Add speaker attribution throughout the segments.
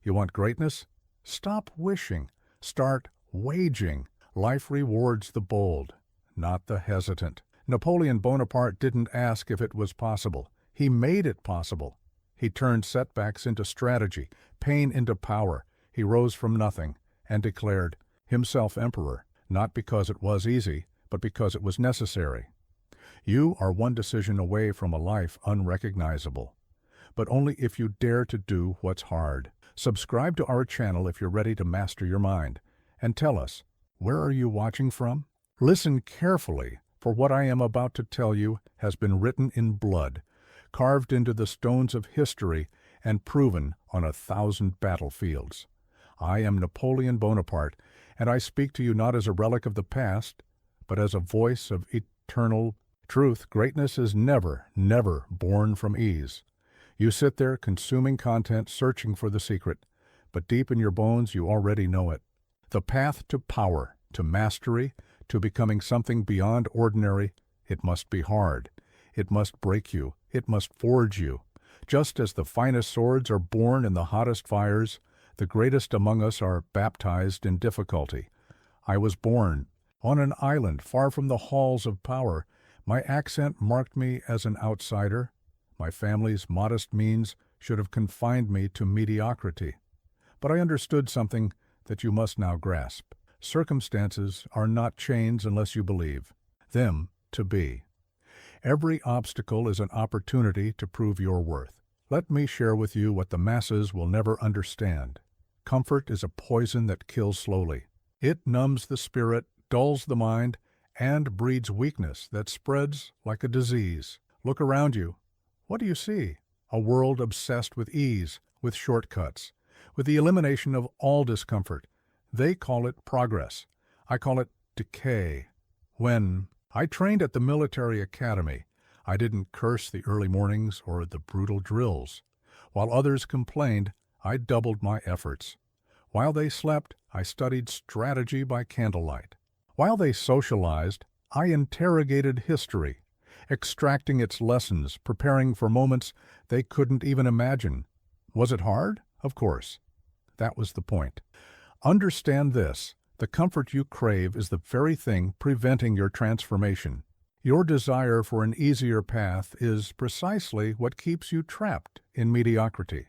Speaker 1: You want greatness? Stop wishing. Start waging. Life rewards the bold, not the hesitant. Napoleon Bonaparte didn't ask if it was possible. He made it possible. He turned setbacks into strategy, pain into power. He rose from nothing and declared himself emperor, not because it was easy, but because it was necessary. You are one decision away from a life unrecognizable, but only if you dare to do what's hard. Subscribe to our channel if you're ready to master your mind, and tell us, where are you watching from? Listen carefully, for what I am about to tell you has been written in blood, carved into the stones of history, and proven on 1,000 battlefields. I am Napoleon Bonaparte, and I speak to you not as a relic of the past, but as a voice of eternal truth. Greatness is never, never born from ease. You sit there consuming content, searching for the secret, but deep in your bones you already know it. The path to power, to mastery, to becoming something beyond ordinary, it must be hard. It must break you. It must forge you. Just as the finest swords are born in the hottest fires, the greatest among us are baptized in difficulty. I was born on an island far from the halls of power. My accent marked me as an outsider. My family's modest means should have confined me to mediocrity. But I understood something that you must now grasp. Circumstances are not chains unless you believe them to be. Every obstacle is an opportunity to prove your worth. Let me share with you what the masses will never understand. Comfort is a poison that kills slowly. It numbs the spirit, dulls the mind, and breeds weakness that spreads like a disease. Look around you. What do you see? A world obsessed with ease, with shortcuts, with the elimination of all discomfort. They call it progress. I call it decay. When I trained at the military academy, I didn't curse the early mornings or the brutal drills. While others complained, I doubled my efforts. While they slept, I studied strategy by candlelight. While they socialized, I interrogated history, extracting its lessons, preparing for moments they couldn't even imagine. Was it hard? Of course. That was the point. Understand this: the comfort you crave is the very thing preventing your transformation. Your desire for an easier path is precisely what keeps you trapped in mediocrity.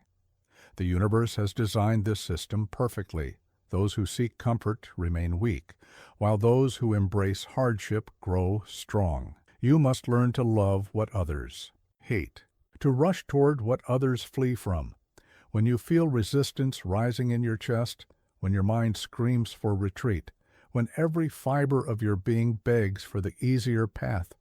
Speaker 1: The universe has designed this system perfectly. Those who seek comfort remain weak, while those who embrace hardship grow strong. You must learn to love what others hate, to rush toward what others flee from. When you feel resistance rising in your chest, when your mind screams for retreat, when every fiber of your being begs for the easier path,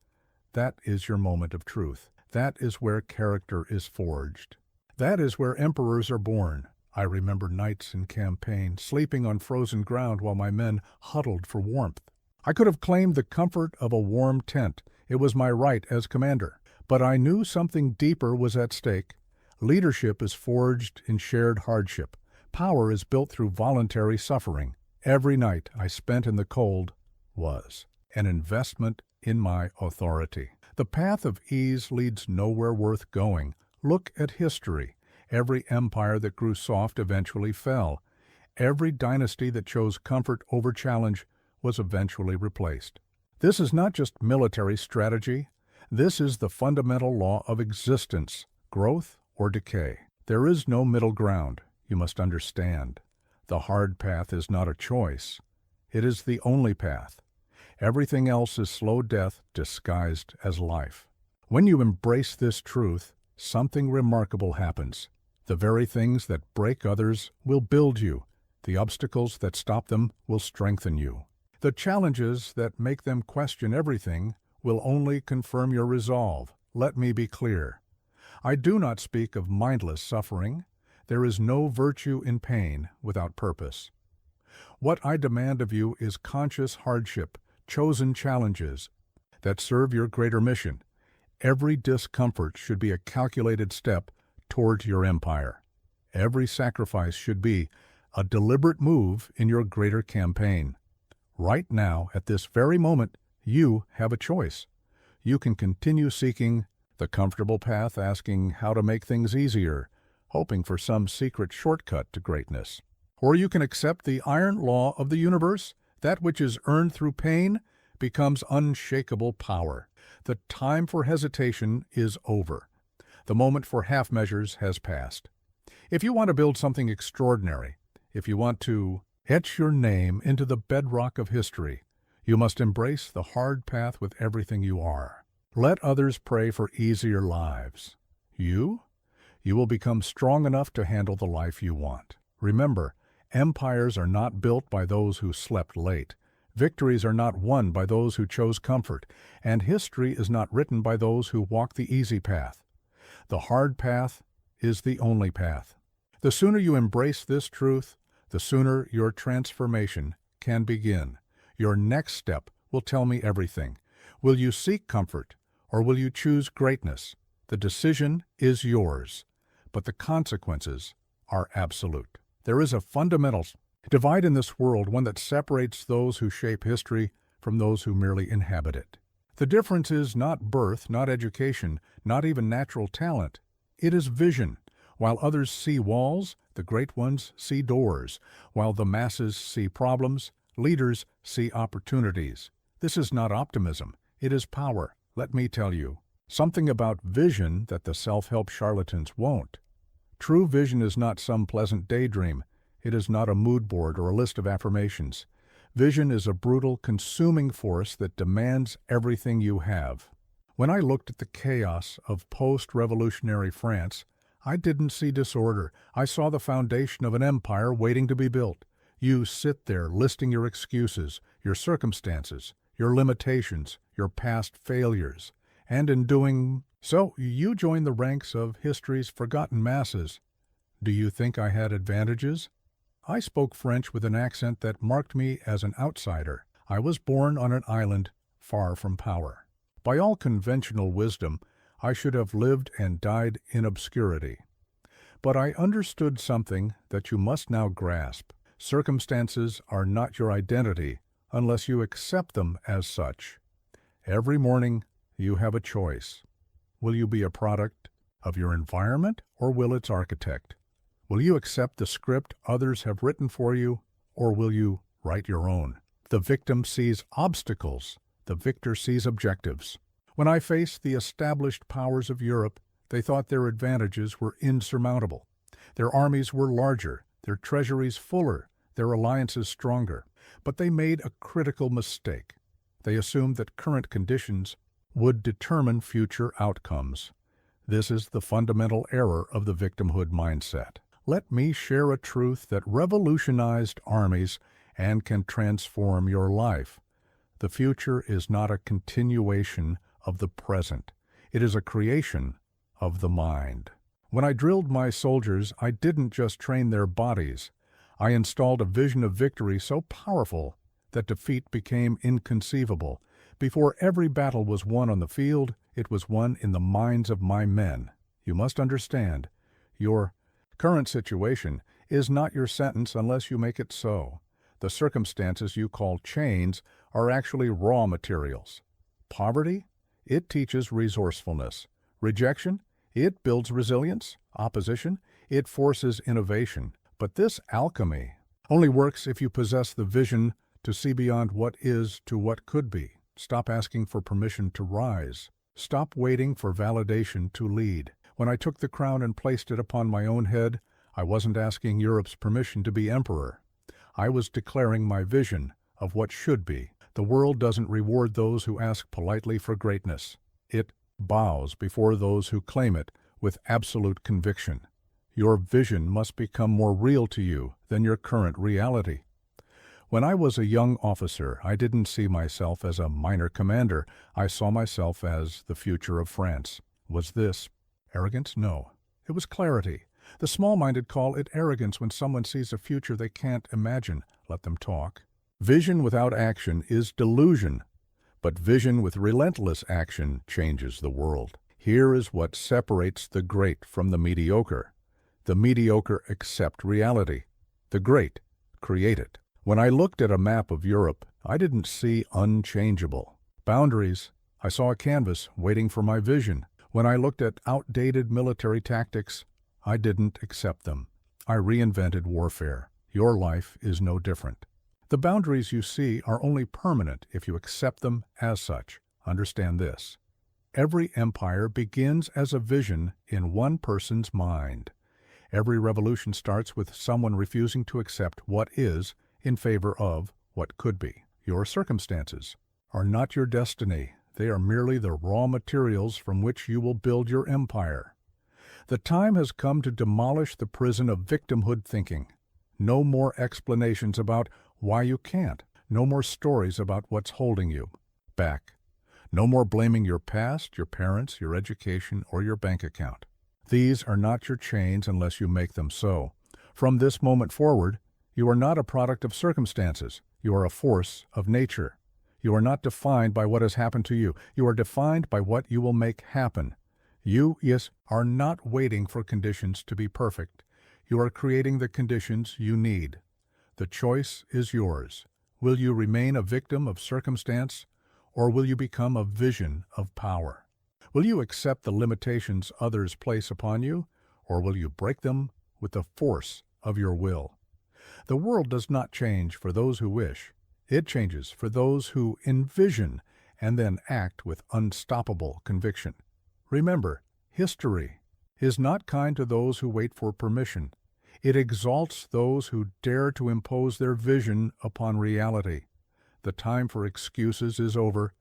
Speaker 1: that is your moment of truth. That is where character is forged. That is where emperors are born. I remember nights in campaign, sleeping on frozen ground while my men huddled for warmth. I could have claimed the comfort of a warm tent. It was my right as commander. But I knew something deeper was at stake. Leadership is forged in shared hardship. Power is built through voluntary suffering. Every night I spent in the cold was an investment in my authority. The path of ease leads nowhere worth going. Look at history. Every empire that grew soft eventually fell. Every dynasty that chose comfort over challenge was eventually replaced. This is not just military strategy. This is the fundamental law of existence, growth or decay. There is no middle ground. You must understand. The hard path is not a choice. It is the only path. Everything else is slow death disguised as life. When you embrace this truth, something remarkable happens. The very things that break others will build you. The obstacles that stop them will strengthen you. The challenges that make them question everything will only confirm your resolve. Let me be clear. I do not speak of mindless suffering. There is no virtue in pain without purpose. What I demand of you is conscious hardship, chosen challenges that serve your greater mission. Every discomfort should be a calculated step toward your empire. Every sacrifice should be a deliberate move in your greater campaign. Right now, at this very moment, you have a choice. You can continue seeking the comfortable path, asking how to make things easier, hoping for some secret shortcut to greatness. Or you can accept the iron law of the universe. That which is earned through pain becomes unshakable power. The time for hesitation is over. The moment for half measures has passed. If you want to build something extraordinary, if you want to etch your name into the bedrock of history, you must embrace the hard path with everything you are. Let others pray for easier lives. You will become strong enough to handle the life you want. Remember, empires are not built by those who slept late. Victories are not won by those who chose comfort, and history is not written by those who walk the easy path. The hard path is the only path. The sooner you embrace this truth, the sooner your transformation can begin. Your next step will tell me everything. Will you seek comfort, or will you choose greatness? The decision is yours, but the consequences are absolute. There is a fundamental divide in this world, one that separates those who shape history from those who merely inhabit it. The difference is not birth, not education, not even natural talent. It is vision. While others see walls, the great ones see doors. While the masses see problems, leaders see opportunities. This is not optimism. It is power. Let me tell you something about vision that the self-help charlatans won't. True vision is not some pleasant daydream. It is not a mood board or a list of affirmations. Vision is a brutal, consuming force that demands everything you have. When I looked at the chaos of post-revolutionary France, I didn't see disorder. I saw the foundation of an empire waiting to be built. You sit there listing your excuses, your circumstances, your limitations, your past failures. And in doing so, you join the ranks of history's forgotten masses. Do you think I had advantages? I spoke French with an accent that marked me as an outsider. I was born on an island far from power. By all conventional wisdom, I should have lived and died in obscurity. But I understood something that you must now grasp. Circumstances are not your identity unless you accept them as such. Every morning, you have a choice. Will you be a product of your environment, or will its architect? Will you accept the script others have written for you, or will you write your own? The victim sees obstacles. The victor sees objectives. When I faced the established powers of Europe, they thought their advantages were insurmountable. Their armies were larger, their treasuries fuller, their alliances stronger. But they made a critical mistake. They assumed that current conditions would determine future outcomes. This is the fundamental error of the victimhood mindset. Let me share a truth that revolutionized armies and can transform your life. The future is not a continuation of the present. It is a creation of the mind. When I drilled my soldiers, I didn't just train their bodies. I installed a vision of victory so powerful that defeat became inconceivable. Before every battle was won on the field, it was won in the minds of my men. You must understand, your current situation is not your sentence unless you make it so. The circumstances you call chains are actually raw materials. Poverty? It teaches resourcefulness. Rejection? It builds resilience. Opposition? It forces innovation. But this alchemy only works if you possess the vision to see beyond what is to what could be. Stop asking for permission to rise. Stop waiting for validation to lead. When I took the crown and placed it upon my own head, I wasn't asking Europe's permission to be emperor. I was declaring my vision of what should be. The world doesn't reward those who ask politely for greatness. It bows before those who claim it with absolute conviction. Your vision must become more real to you than your current reality. When I was a young officer, I didn't see myself as a minor commander. I saw myself as the future of France. Was this arrogance? No. It was clarity. The small-minded call it arrogance when someone sees a future they can't imagine. Let them talk. Vision without action is delusion, but vision with relentless action changes the world. Here is what separates the great from the mediocre. The mediocre accept reality. The great create it. When I looked at a map of Europe, I didn't see unchangeable boundaries. I saw a canvas waiting for my vision. When I looked at outdated military tactics, I didn't accept them. I reinvented warfare. Your life is no different. The boundaries you see are only permanent if you accept them as such. Understand this. Every empire begins as a vision in one person's mind. Every revolution starts with someone refusing to accept what is in favor of what could be. Your circumstances are not your destiny. They are merely the raw materials from which you will build your empire. The time has come to demolish the prison of victimhood thinking. No more explanations about why you can't. No more stories about what's holding you back. No more blaming your past, your parents, your education, or your bank account. These are not your chains unless you make them so. From this moment forward, you are not a product of circumstances. You are a force of nature. You are not defined by what has happened to you. You are defined by what you will make happen. You, yes, are not waiting for conditions to be perfect. You are creating the conditions you need. The choice is yours. Will you remain a victim of circumstance, or will you become a vision of power? Will you accept the limitations others place upon you, or will you break them with the force of your will? The world does not change for those who wish. It changes for those who envision and then act with unstoppable conviction. Remember, history is not kind to those who wait for permission. It exalts those who dare to impose their vision upon reality. The time for excuses is over.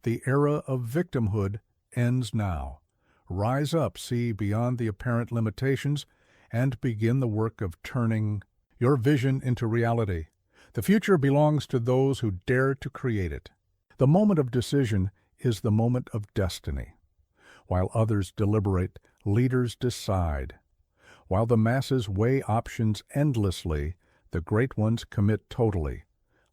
Speaker 1: The era of victimhood ends now. Rise up, see beyond the apparent limitations, and begin the work of turning your vision into reality. The future belongs to those who dare to create it. The moment of decision is the moment of destiny. While others deliberate, leaders decide. While the masses weigh options endlessly, the great ones commit totally.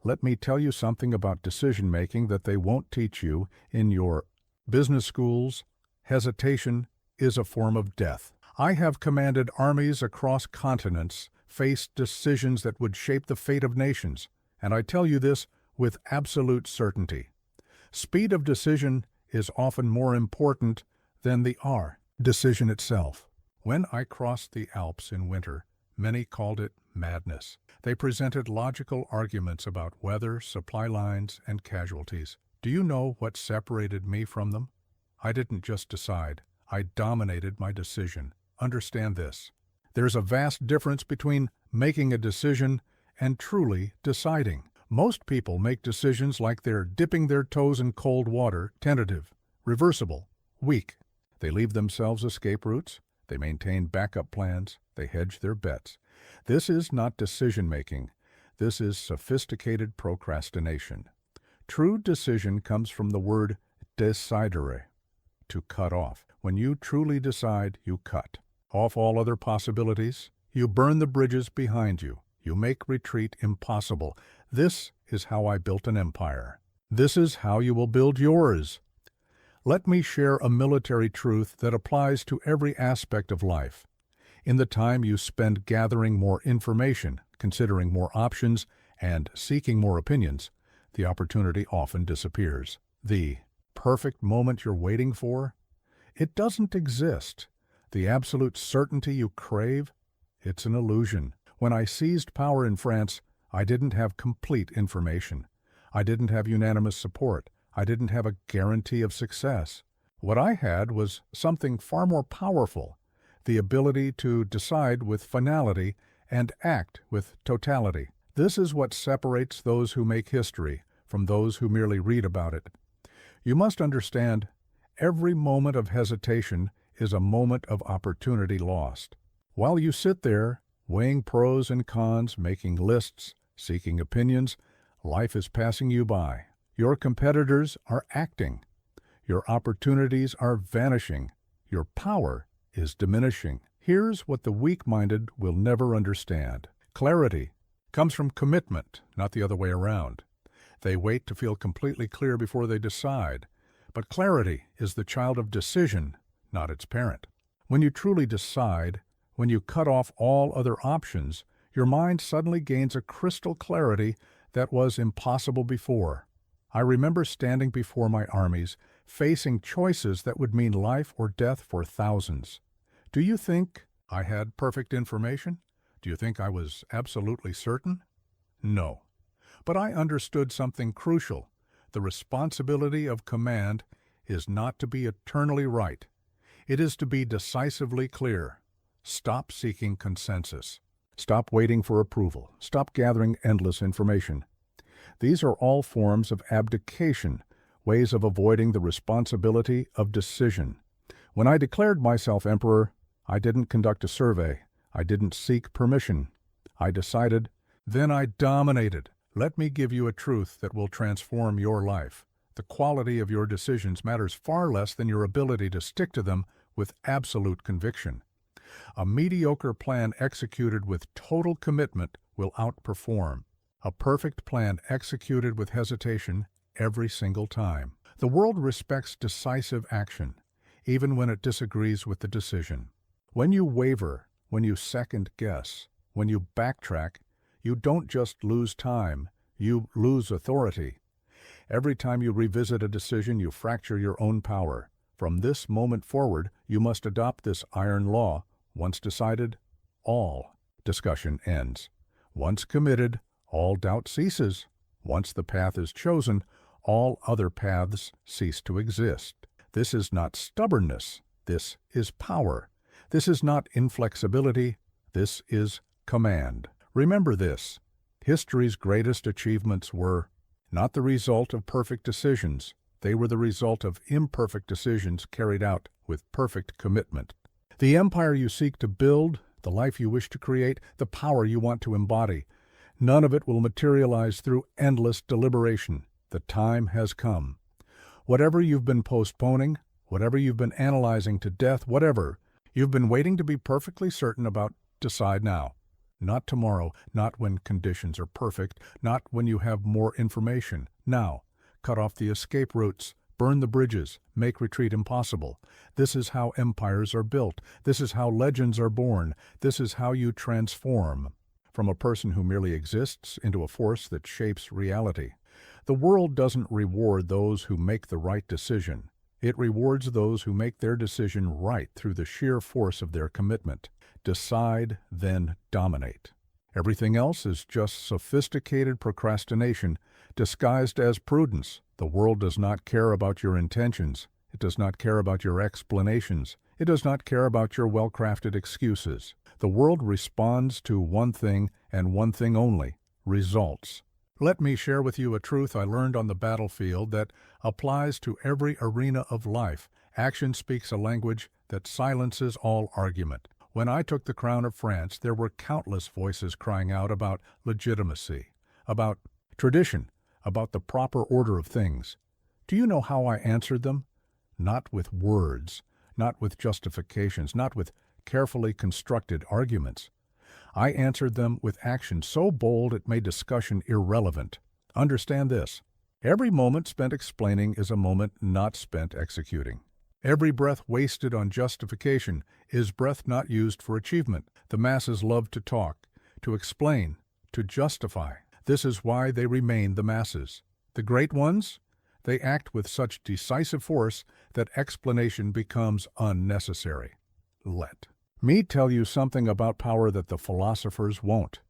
Speaker 1: Let me tell you something about decision-making that they won't teach you in your business schools. Hesitation is a form of death. I have commanded armies across continents, faced decisions that would shape the fate of nations, and I tell you this with absolute certainty. Speed of decision is often more important than the decision itself. When I crossed the Alps in winter, many called it madness. They presented logical arguments about weather, supply lines, and casualties. Do you know what separated me from them? I didn't just decide. I dominated my decision. Understand this. There's a vast difference between making a decision and truly deciding. Most people make decisions like they're dipping their toes in cold water, tentative, reversible, weak. They leave themselves escape routes. They maintain backup plans. They hedge their bets. This is not decision-making. This is sophisticated procrastination. True decision comes from the word decidere, to cut off. When you truly decide, you cut off all other possibilities. You burn the bridges behind you. You make retreat impossible. This is how I built an empire. This is how you will build yours. Let me share a military truth that applies to every aspect of life. In the time you spend gathering more information, considering more options, and seeking more opinions, the opportunity often disappears. The perfect moment you're waiting for? It doesn't exist. The absolute certainty you crave? It's an illusion. When I seized power in France, I didn't have complete information. I didn't have unanimous support. I didn't have a guarantee of success. What I had was something far more powerful, the ability to decide with finality and act with totality. This is what separates those who make history from those who merely read about it. You must understand, every moment of hesitation is a moment of opportunity lost. While you sit there, weighing pros and cons, making lists, seeking opinions, life is passing you by. Your competitors are acting. Your opportunities are vanishing. Your power is diminishing. Here's what the weak-minded will never understand. Clarity comes from commitment, not the other way around. They wait to feel completely clear before they decide. But clarity is the child of decision, not its parent. When you truly decide, when you cut off all other options, your mind suddenly gains a crystal clarity that was impossible before. I remember standing before my armies, facing choices that would mean life or death for thousands. Do you think I had perfect information? Do you think I was absolutely certain? No. But I understood something crucial. The responsibility of command is not to be eternally right. It is to be decisively clear. Stop seeking consensus. Stop waiting for approval. Stop gathering endless information. These are all forms of abdication, ways of avoiding the responsibility of decision. When I declared myself emperor, I didn't conduct a survey. I didn't seek permission. I decided, then I dominated. Let me give you a truth that will transform your life. The quality of your decisions matters far less than your ability to stick to them with absolute conviction. A mediocre plan executed with total commitment will outperform a perfect plan executed with hesitation every single time. The world respects decisive action, even when it disagrees with the decision. When you waver, when you second guess, when you backtrack, you don't just lose time, you lose authority. Every time you revisit a decision, you fracture your own power. From this moment forward, you must adopt this iron law. Once decided, all discussion ends. Once committed, all doubt ceases. Once the path is chosen, all other paths cease to exist. This is not stubbornness. This is power. This is not inflexibility. This is command. Remember this. History's greatest achievements were not the result of perfect decisions. They were the result of imperfect decisions carried out with perfect commitment. The empire you seek to build, the life you wish to create, the power you want to embody, none of it will materialize through endless deliberation. The time has come. Whatever you've been postponing, whatever you've been analyzing to death, whatever you've been waiting to be perfectly certain about, decide now. Not tomorrow, not when conditions are perfect, not when you have more information. Now, cut off the escape routes, burn the bridges, make retreat impossible. This is how empires are built. This is how legends are born. This is how you transform from a person who merely exists into a force that shapes reality. The world doesn't reward those who make the right decision. It rewards those who make their decision right through the sheer force of their commitment. Decide, then dominate. Everything else is just sophisticated procrastination disguised as prudence. The world does not care about your intentions. It does not care about your explanations. It does not care about your well-crafted excuses. The world responds to one thing and one thing only: results. Let me share with you a truth I learned on the battlefield that applies to every arena of life. Action speaks a language that silences all argument. When I took the crown of France, there were countless voices crying out about legitimacy, about tradition, about the proper order of things. Do you know how I answered them? Not with words, not with justifications, not with carefully constructed arguments. I answered them with action so bold it made discussion irrelevant. Understand this. Every moment spent explaining is a moment not spent executing. Every breath wasted on justification is breath not used for achievement. The masses love to talk, to explain, to justify. This is why they remain the masses. The great ones? They act with such decisive force that explanation becomes unnecessary. Let me tell you something about power that the philosophers won't.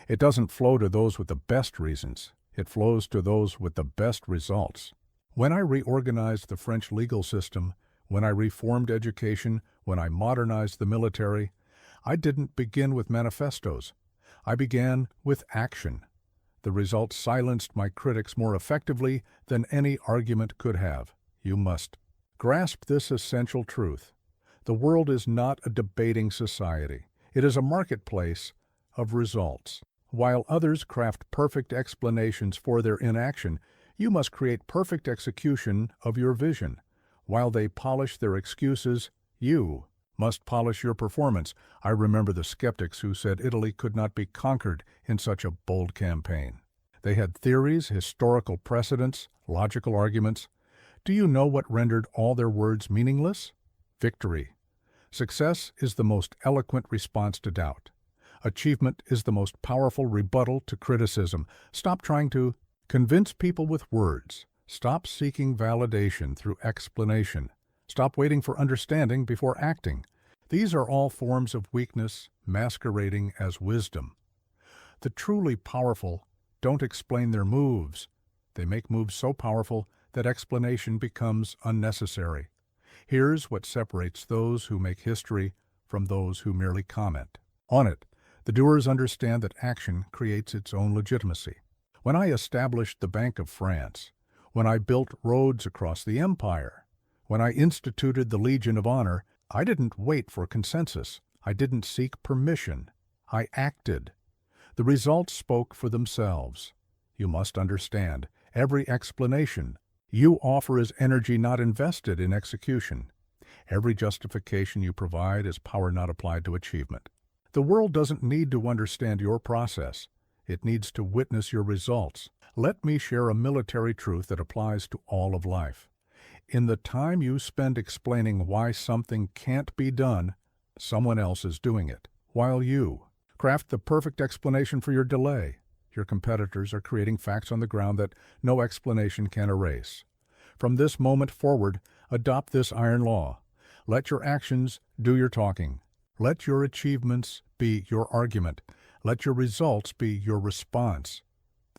Speaker 1: It doesn't flow to those with the best reasons. It flows to those with the best results. When I reorganized the French legal system, when I reformed education, when I modernized the military, I didn't begin with manifestos. I began with action. The results silenced my critics more effectively than any argument could have. You must grasp this essential truth. The world is not a debating society. It is a marketplace of results. While others craft perfect explanations for their inaction, you must create perfect execution of your vision. While they polish their excuses, you must polish your performance. I remember the skeptics who said Italy could not be conquered in such a bold campaign. They had theories, historical precedents, logical arguments. Do you know what rendered all their words meaningless? Victory. Success is the most eloquent response to doubt. Achievement is the most powerful rebuttal to criticism. Stop trying to convince people with words. Stop seeking validation through explanation. Stop waiting for understanding before acting. These are all forms of weakness masquerading as wisdom. The truly powerful don't explain their moves. They make moves so powerful that explanation becomes unnecessary. Here's what separates those who make history from those who merely comment on it. The doers understand that action creates its own legitimacy. When I established the Bank of France, when I built roads across the empire, when I instituted the Legion of Honor, I didn't wait for consensus. I didn't seek permission. I acted. The results spoke for themselves. You must understand, every explanation you offer is energy not invested in execution. Every justification you provide is power not applied to achievement. The world doesn't need to understand your process. It needs to witness your results. Let me share a military truth that applies to all of life. In the time you spend explaining why something can't be done, someone else is doing it. While you craft the perfect explanation for your delay, your competitors are creating facts on the ground that no explanation can erase. From this moment forward, adopt this iron law. Let your actions do your talking. Let your achievements be your argument. Let your results be your response.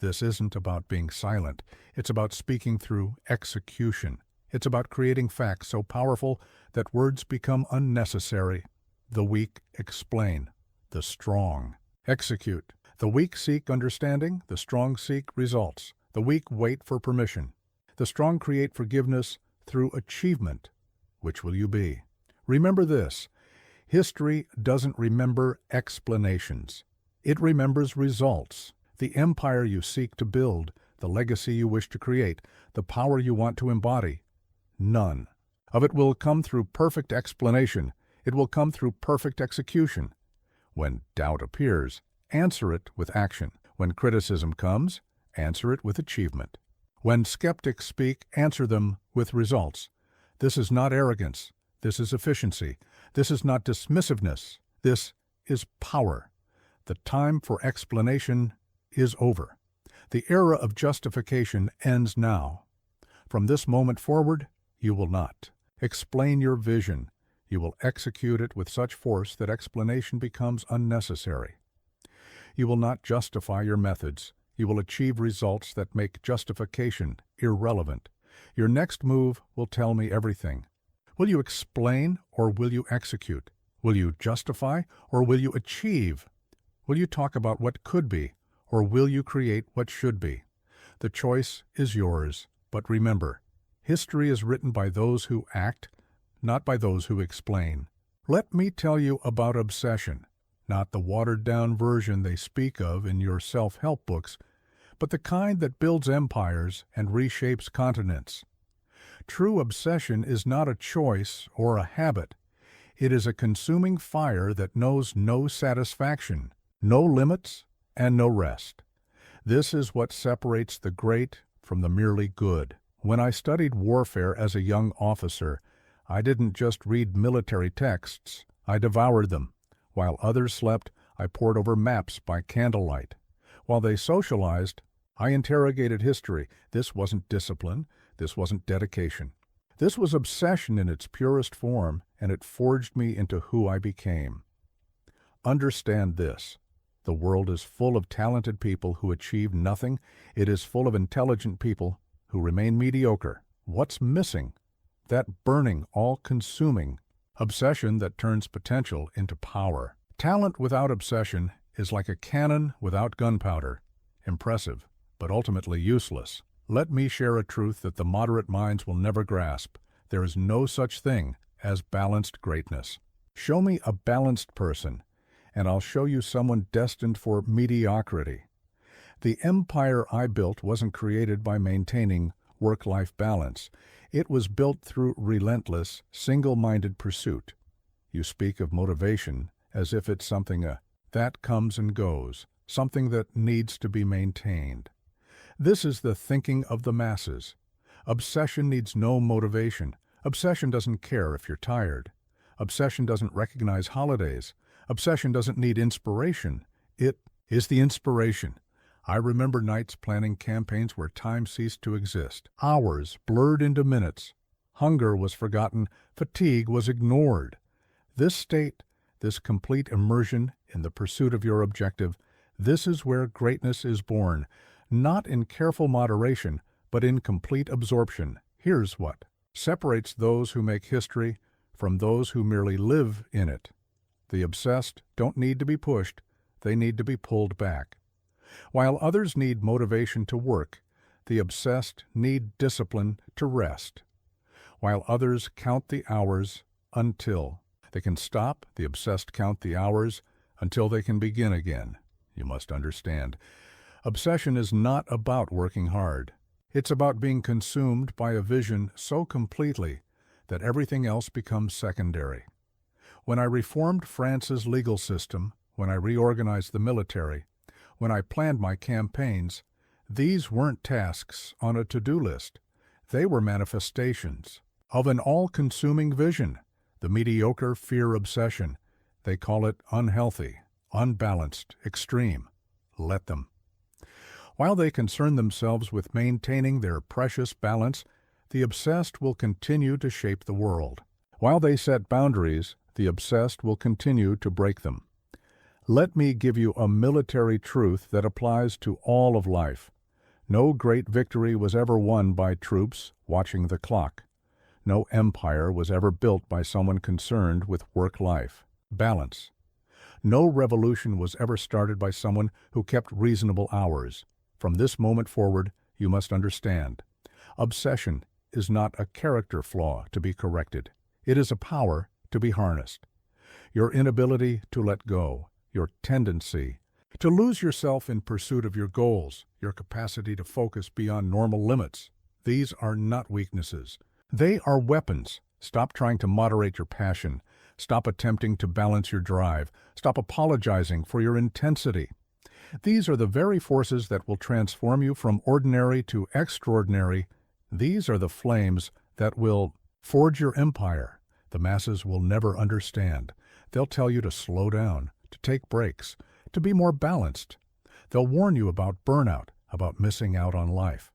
Speaker 1: This isn't about being silent. It's about speaking through execution. It's about creating facts so powerful that words become unnecessary. The weak explain. The strong execute. The weak seek understanding. The strong seek results. The weak wait for permission. The strong create forgiveness through achievement. Which will you be? Remember this. History doesn't remember explanations. It remembers results. The empire you seek to build, the legacy you wish to create, the power you want to embody, none of it will come through perfect explanation. It will come through perfect execution. When doubt appears, answer it with action. When criticism comes, answer it with achievement. When skeptics speak, answer them with results. This is not arrogance. This is efficiency. This is not dismissiveness. This is power. The time for explanation is over. The era of justification ends now. From this moment forward, you will not explain your vision. You will execute it with such force that explanation becomes unnecessary. You will not justify your methods. You will achieve results that make justification irrelevant. Your next move will tell me everything. Will you explain or will you execute? Will you justify or will you achieve? Will you talk about what could be or will you create what should be? The choice is yours, but remember, history is written by those who act, not by those who explain. Let me tell you about obsession, not the watered-down version they speak of in your self-help books, but the kind that builds empires and reshapes continents. True obsession is not a choice or a habit. It is a consuming fire that knows no satisfaction, no limits, and no rest. This is what separates the great from the merely good. When I studied warfare as a young officer, I didn't just read military texts, I devoured them. While others slept, I pored over maps by candlelight. While they socialized, I interrogated history. This wasn't discipline. This wasn't dedication. This was obsession in its purest form, and it forged me into who I became. Understand this. The world is full of talented people who achieve nothing. It is full of intelligent people who remain mediocre. What's missing? That burning, all-consuming obsession that turns potential into power. Talent without obsession is like a cannon without gunpowder. Impressive, but ultimately useless. Let me share a truth that the moderate minds will never grasp. There is no such thing as balanced greatness. Show me a balanced person, and I'll show you someone destined for mediocrity. The empire I built wasn't created by maintaining work-life balance. It was built through relentless, single-minded pursuit. You speak of motivation as if it's something that comes and goes, something that needs to be maintained. This is the thinking of the masses. Obsession needs no motivation. Obsession doesn't care if you're tired. Obsession doesn't recognize holidays. Obsession doesn't need inspiration. It is the inspiration. I remember nights planning campaigns where time ceased to exist. Hours blurred into minutes. Hunger was forgotten. Fatigue was ignored. This state, this complete immersion in the pursuit of your objective, this is where greatness is born, not in careful moderation, but in complete absorption. Here's what separates those who make history from those who merely live in it. The obsessed don't need to be pushed, they need to be pulled back. While others need motivation to work, the obsessed need discipline to rest. While others count the hours until they can stop, the obsessed count the hours until they can begin again. You must understand, obsession is not about working hard. It's about being consumed by a vision so completely that everything else becomes secondary. When I reformed France's legal system, when I reorganized the military, when I planned my campaigns, these weren't tasks on a to-do list. They were manifestations of an all-consuming vision, the mediocre fear obsession. They call it unhealthy, unbalanced, extreme. Let them. While they concern themselves with maintaining their precious balance, the obsessed will continue to shape the world. While they set boundaries, the obsessed will continue to break them. Let me give you a military truth that applies to all of life. No great victory was ever won by troops watching the clock. No empire was ever built by someone concerned with work-life balance. No revolution was ever started by someone who kept reasonable hours. From this moment forward, you must understand, obsession is not a character flaw to be corrected. It is a power to be harnessed. Your inability to let go, your tendency to lose yourself in pursuit of your goals, your capacity to focus beyond normal limits, these are not weaknesses. They are weapons. Stop trying to moderate your passion. Stop attempting to balance your drive. Stop apologizing for your intensity. These are the very forces that will transform you from ordinary to extraordinary. These are the flames that will forge your empire. The masses will never understand. They'll tell you to slow down, to take breaks, to be more balanced. They'll warn you about burnout, about missing out on life.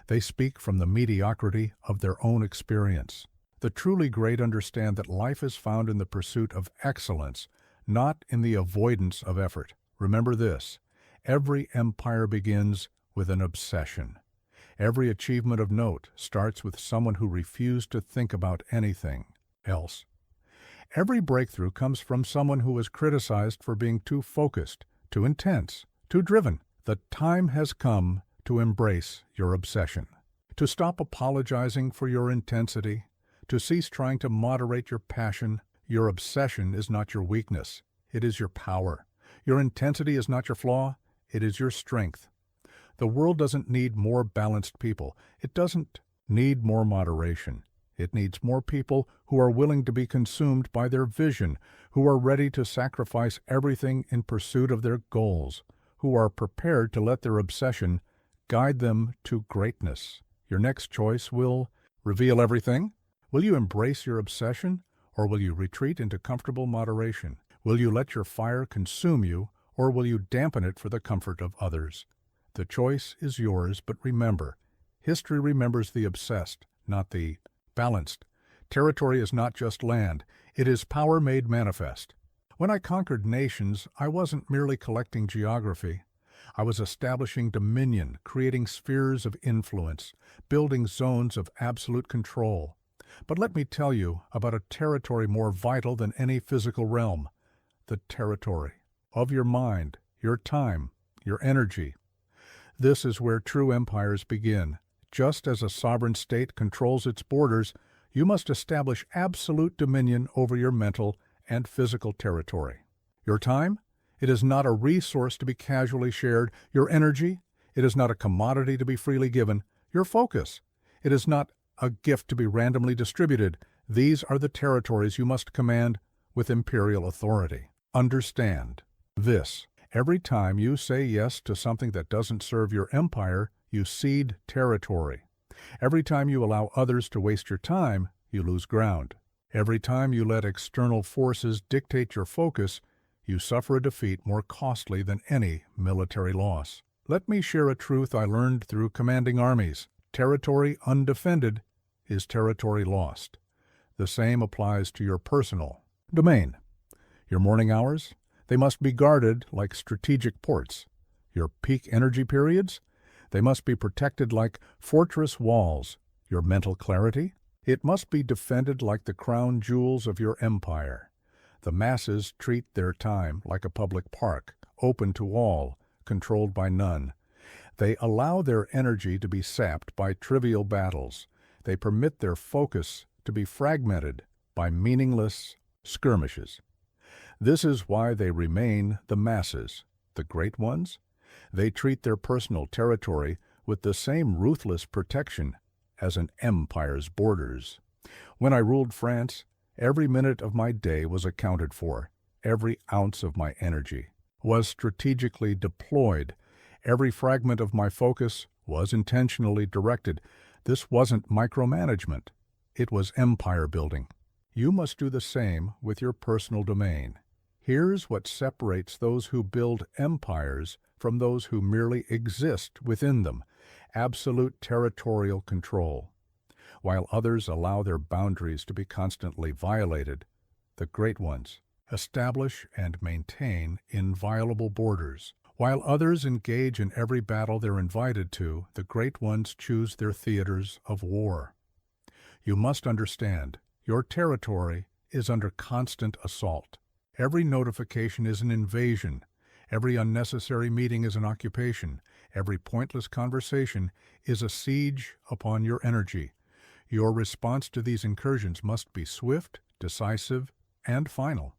Speaker 1: They speak from the mediocrity of their own experience. The truly great understand that life is found in the pursuit of excellence, not in the avoidance of effort. Remember this, every empire begins with an obsession. Every achievement of note starts with someone who refused to think about anything else. Every breakthrough comes from someone who was criticized for being too focused, too intense, too driven. The time has come to embrace your obsession, to stop apologizing for your intensity, to cease trying to moderate your passion. Your obsession is not your weakness, it is your power. Your intensity is not your flaw, it is your strength. The world doesn't need more balanced people. It doesn't need more moderation. It needs more people who are willing to be consumed by their vision, who are ready to sacrifice everything in pursuit of their goals, who are prepared to let their obsession guide them to greatness. Your next choice will reveal everything. Will you embrace your obsession, or will you retreat into comfortable moderation? Will you let your fire consume you, or will you dampen it for the comfort of others? The choice is yours, but remember, history remembers the obsessed, not the balanced. Territory is not just land, it is power made manifest. When I conquered nations, I wasn't merely collecting geography. I was establishing dominion, creating spheres of influence, building zones of absolute control. But let me tell you about a territory more vital than any physical realm, the territory of your mind, your time, your energy. This is where true empires begin. Just as a sovereign state controls its borders, you must establish absolute dominion over your mental and physical territory. Your time? It is not a resource to be casually shared. Your energy? It is not a commodity to be freely given. Your focus? It is not a gift to be randomly distributed. These are the territories you must command with imperial authority. Understand this. Every time you say yes to something that doesn't serve your empire, you cede territory. Every time you allow others to waste your time, you lose ground. Every time you let external forces dictate your focus, you suffer a defeat more costly than any military loss. Let me share a truth I learned through commanding armies. Territory undefended is territory lost. The same applies to your personal Domain. Your morning hours? They must be guarded like strategic ports. Your peak energy periods? They must be protected like fortress walls. Your mental clarity? It must be defended like the crown jewels of your empire. The masses treat their time like a public park, open to all, controlled by none. They allow their energy to be sapped by trivial battles. They permit their focus to be fragmented by meaningless skirmishes. This is why they remain the masses. The great ones? They treat their personal territory with the same ruthless protection as an empire's borders. When I ruled France, every minute of my day was accounted for. Every ounce of my energy was strategically deployed. Every fragment of my focus was intentionally directed. This wasn't micromanagement. It was empire building. You must do the same with your personal domain. Here's what separates those who build empires from those who merely exist within them: absolute territorial control. While others allow their boundaries to be constantly violated, the great ones establish and maintain inviolable borders. While others engage in every battle they're invited to, the great ones choose their theaters of war. You must understand, your territory is under constant assault. Every notification is an invasion. Every unnecessary meeting is an occupation. Every pointless conversation is a siege upon your energy. Your response to these incursions must be swift, decisive, and final.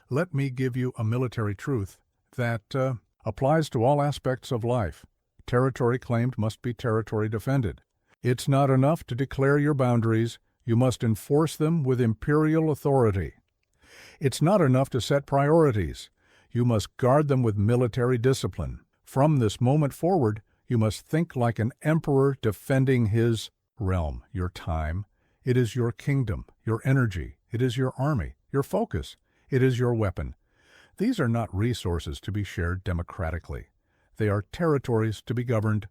Speaker 1: Let me give you a military truth that applies to all aspects of life. Territory claimed must be territory defended. It's not enough to declare your boundaries. You must enforce them with imperial authority. It's not enough to set priorities. You must guard them with military discipline. From this moment forward, you must think like an emperor defending his realm, your time. It is your kingdom, your energy. It is your army, your focus. It is your weapon. These are not resources to be shared democratically. They are territories to be governed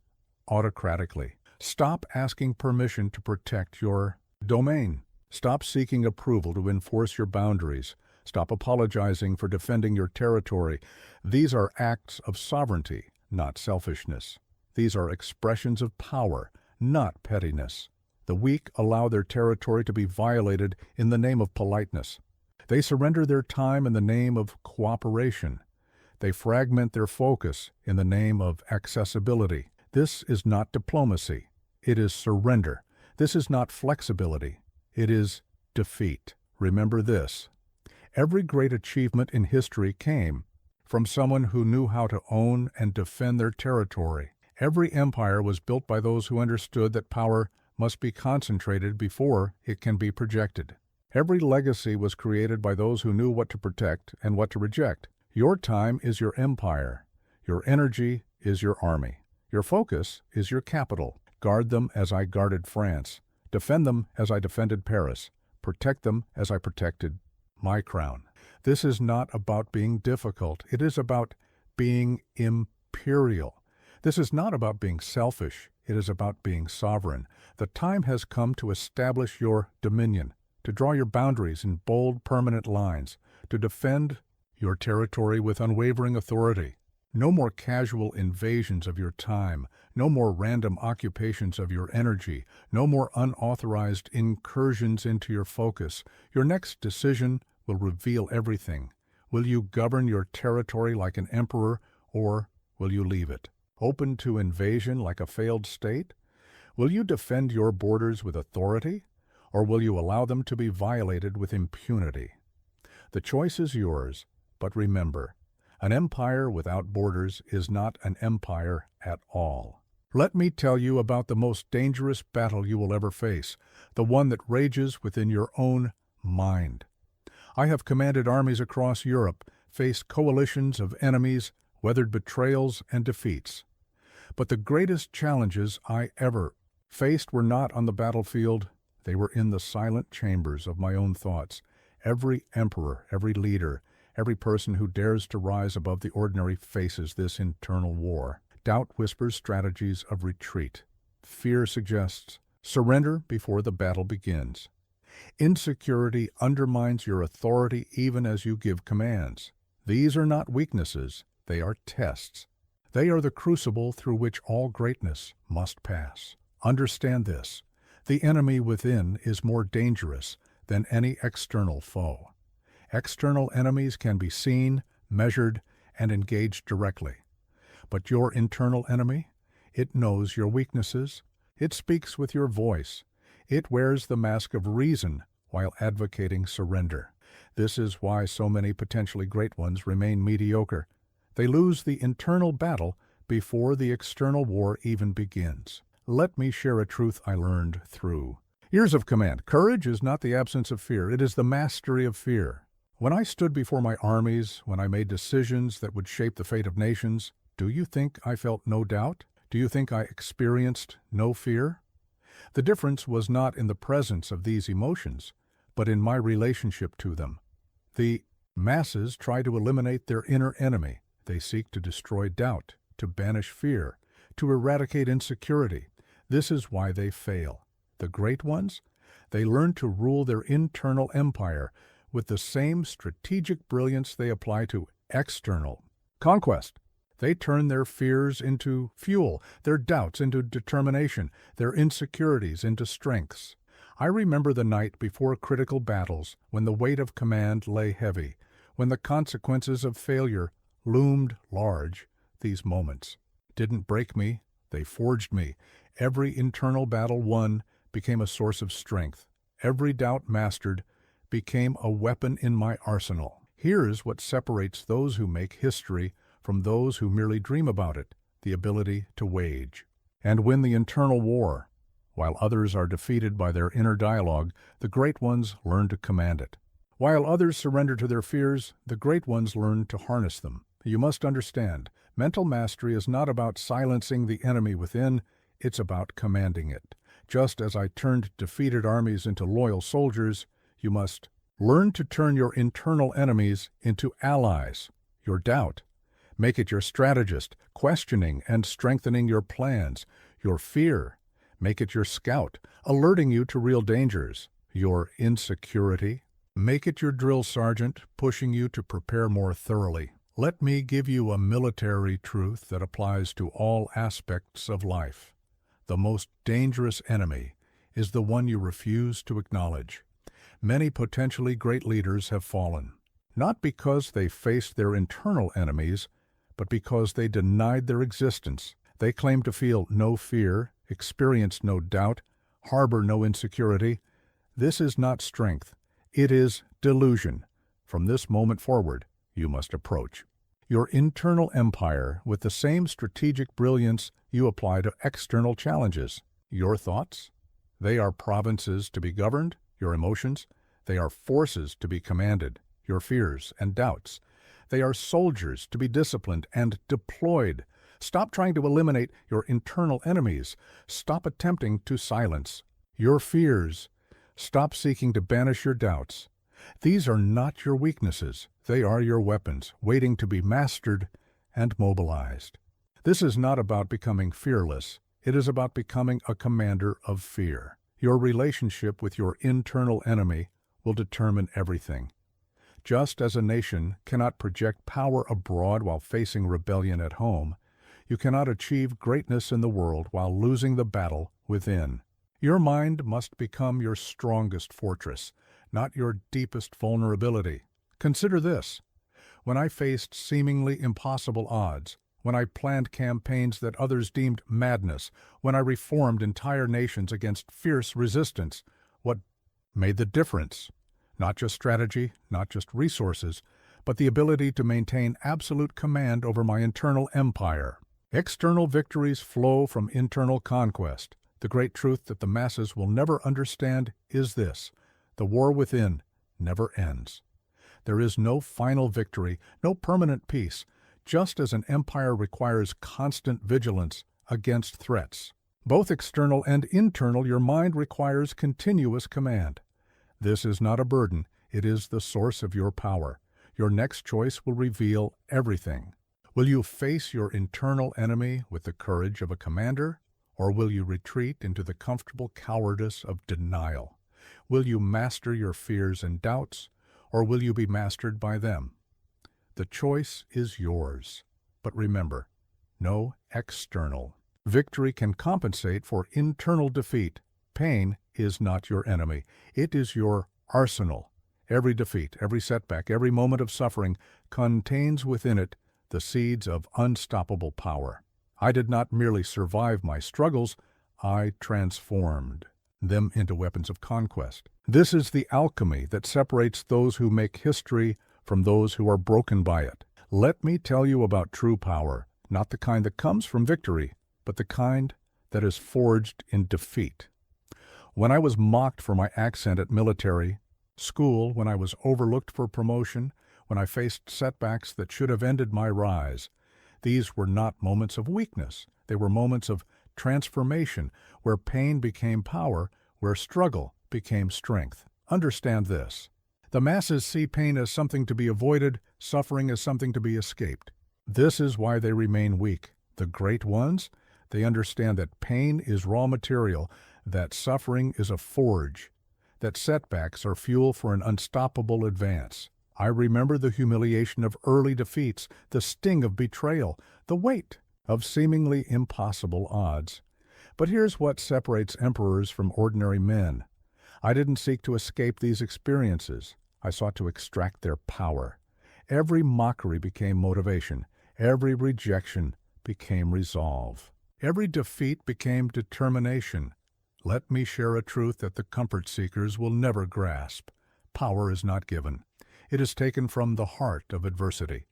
Speaker 1: autocratically. Stop asking permission to protect your domain. Stop seeking approval to enforce your boundaries. Stop apologizing for defending your territory. These are acts of sovereignty, not selfishness. These are expressions of power, not pettiness. The weak allow their territory to be violated in the name of politeness. They surrender their time in the name of cooperation. They fragment their focus in the name of accessibility. This is not diplomacy. It is surrender. This is not flexibility. It is defeat. Remember this. Every great achievement in history came from someone who knew how to own and defend their territory. Every empire was built by those who understood that power must be concentrated before it can be projected. Every legacy was created by those who knew what to protect and what to reject. Your time is your empire. Your energy is your army. Your focus is your capital. Guard them as I guarded France. Defend them as I defended Paris. Protect them as I protected my crown. This is not about being difficult. It is about being imperial. This is not about being selfish. It is about being sovereign. The time has come to establish your dominion, to draw your boundaries in bold, permanent lines, to defend your territory with unwavering authority. No more casual invasions of your time, no more random occupations of your energy, no more unauthorized incursions into your focus. Your next decision will reveal everything. Will you govern your territory like an emperor, or will you leave it open to invasion like a failed state? Will you defend your borders with authority, or will you allow them to be violated with impunity? The choice is yours, but remember, an empire without borders is not an empire at all. Let me tell you about the most dangerous battle you will ever face, the one that rages within your own mind. I have commanded armies across Europe, faced coalitions of enemies, weathered betrayals and defeats. But the greatest challenges I ever faced were not on the battlefield. They were in the silent chambers of my own thoughts. Every emperor, every leader, every person who dares to rise above the ordinary faces this internal war. Doubt whispers strategies of retreat. Fear suggests surrender before the battle begins. Insecurity undermines your authority even as you give commands. These are not weaknesses, they are tests. They are the crucible through which all greatness must pass. Understand this: the enemy within is more dangerous than any external foe. External enemies can be seen, measured, and engaged directly. But your internal enemy, it knows your weaknesses, it speaks with your voice, it wears the mask of reason while advocating surrender. This is why so many potentially great ones remain mediocre. They lose the internal battle before the external war even begins. Let me share a truth I learned through years of command. Courage is not the absence of fear, it is the mastery of fear. When I stood before my armies, when I made decisions that would shape the fate of nations, do you think I felt no doubt? Do you think I experienced no fear? The difference was not in the presence of these emotions, but in my relationship to them. The masses try to eliminate their inner enemy. They seek to destroy doubt, to banish fear, to eradicate insecurity. This is why they fail. The great ones, they learn to rule their internal empire with the same strategic brilliance they apply to external conquest. They turn their fears into fuel, their doubts into determination, their insecurities into strengths. I remember the night before critical battles, when the weight of command lay heavy, when the consequences of failure loomed large. These moments didn't break me, they forged me. Every internal battle won became a source of strength. Every doubt mastered became a weapon in my arsenal. Here's what separates those who make history from those who merely dream about it: the ability to wage and win the internal war. While others are defeated by their inner dialogue, the great ones learn to command it. While others surrender to their fears, the great ones learn to harness them. You must understand, mental mastery is not about silencing the enemy within, it's about commanding it. Just as I turned defeated armies into loyal soldiers, you must learn to turn your internal enemies into allies. Your doubt, make it your strategist, questioning and strengthening your plans. Your fear, make it your scout, alerting you to real dangers. Your insecurity, make it your drill sergeant, pushing you to prepare more thoroughly. Let me give you a military truth that applies to all aspects of life. The most dangerous enemy is the one you refuse to acknowledge. Many potentially great leaders have fallen, not because they faced their internal enemies, but because they denied their existence. They claimed to feel no fear, experience no doubt, harbor no insecurity. This is not strength. It is delusion. From this moment forward, you must approach your internal empire with the same strategic brilliance you apply to external challenges. Your thoughts? They are provinces to be governed. Your emotions? They are forces to be commanded. Your fears and doubts? They are soldiers to be disciplined and deployed. Stop trying to eliminate your internal enemies. Stop attempting to silence your fears. Stop seeking to banish your doubts. These are not your weaknesses. They are your weapons, waiting to be mastered and mobilized. This is not about becoming fearless. It is about becoming a commander of fear. Your relationship with your internal enemy will determine everything. Just as a nation cannot project power abroad while facing rebellion at home, you cannot achieve greatness in the world while losing the battle within. Your mind must become your strongest fortress, not your deepest vulnerability. Consider this: when I faced seemingly impossible odds, when I planned campaigns that others deemed madness, when I reformed entire nations against fierce resistance, what made the difference? Not just strategy, not just resources, but the ability to maintain absolute command over my internal empire. External victories flow from internal conquest. The great truth that the masses will never understand is this: the war within never ends. There is no final victory, no permanent peace, just as an empire requires constant vigilance against threats. Both external and internal, your mind requires continuous command. This is not a burden, it is the source of your power. Your next choice will reveal everything. Will you face your internal enemy with the courage of a commander, or will you retreat into the comfortable cowardice of denial? Will you master your fears and doubts, or will you be mastered by them? The choice is yours. But remember, no external. Victory can compensate for internal defeat. Pain is not your enemy. It is your arsenal. Every defeat, every setback, every moment of suffering contains within it the seeds of unstoppable power. I did not merely survive my struggles, I transformed them into weapons of conquest. This is the alchemy that separates those who make history from those who are broken by it. Let me tell you about true power, not the kind that comes from victory, but the kind that is forged in defeat. When I was mocked for my accent at military school, when I was overlooked for promotion, when I faced setbacks that should have ended my rise, these were not moments of weakness. They were moments of transformation, where pain became power, where struggle became strength. Understand this. The masses see pain as something to be avoided, suffering as something to be escaped. This is why they remain weak. The great ones, they understand that pain is raw material, that suffering is a forge, that setbacks are fuel for an unstoppable advance. I remember the humiliation of early defeats, the sting of betrayal, the weight of seemingly impossible odds. But here's what separates emperors from ordinary men. I didn't seek to escape these experiences. I sought to extract their power. Every mockery became motivation. Every rejection became resolve. Every defeat became determination. Let me share a truth that the comfort seekers will never grasp. Power is not given. It is taken from the heart of adversity.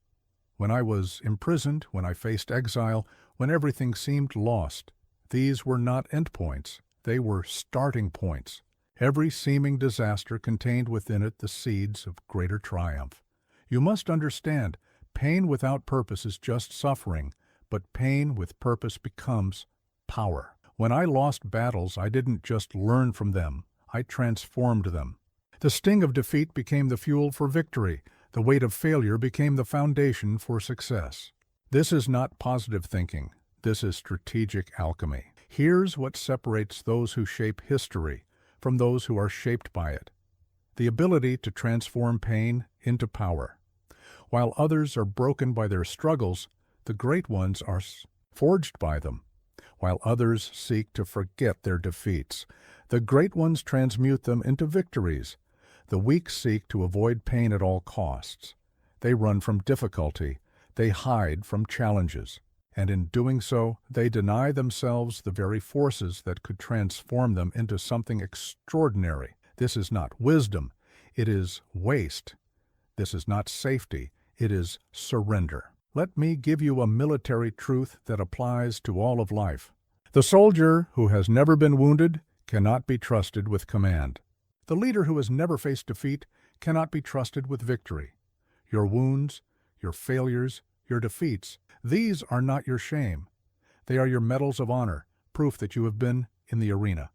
Speaker 1: When I was imprisoned, when I faced exile, when everything seemed lost, these were not endpoints. They were starting points. Every seeming disaster contained within it the seeds of greater triumph. You must understand, pain without purpose is just suffering, but pain with purpose becomes power. When I lost battles, I didn't just learn from them, I transformed them. The sting of defeat became the fuel for victory. The weight of failure became the foundation for success. This is not positive thinking. This is strategic alchemy. Here's what separates those who shape history from those who are shaped by it. The ability to transform pain into power. While others are broken by their struggles, the great ones are forged by them. While others seek to forget their defeats, the great ones transmute them into victories. The weak seek to avoid pain at all costs. They run from difficulty. They hide from challenges. And in doing so, they deny themselves the very forces that could transform them into something extraordinary. This is not wisdom. It is waste. This is not safety. It is surrender. Let me give you a military truth that applies to all of life. The soldier who has never been wounded cannot be trusted with command. The leader who has never faced defeat cannot be trusted with victory. Your wounds, your failures, your defeats, these are not your shame. They are your medals of honor, proof that you have been in the arena.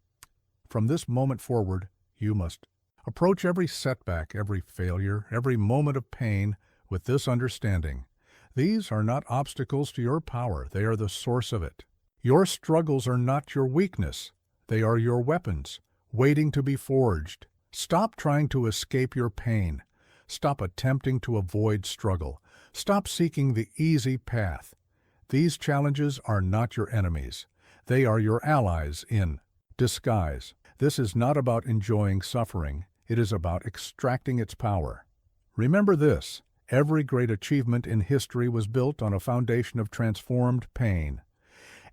Speaker 1: From this moment forward, you must approach every setback, every failure, every moment of pain with this understanding. These are not obstacles to your power. They are the source of it. Your struggles are not your weakness. They are your weapons, waiting to be forged. Stop trying to escape your pain. Stop attempting to avoid struggle. Stop seeking the easy path. These challenges are not your enemies. They are your allies in disguise. This is not about enjoying suffering. It is about extracting its power. Remember this: every great achievement in history was built on a foundation of transformed pain.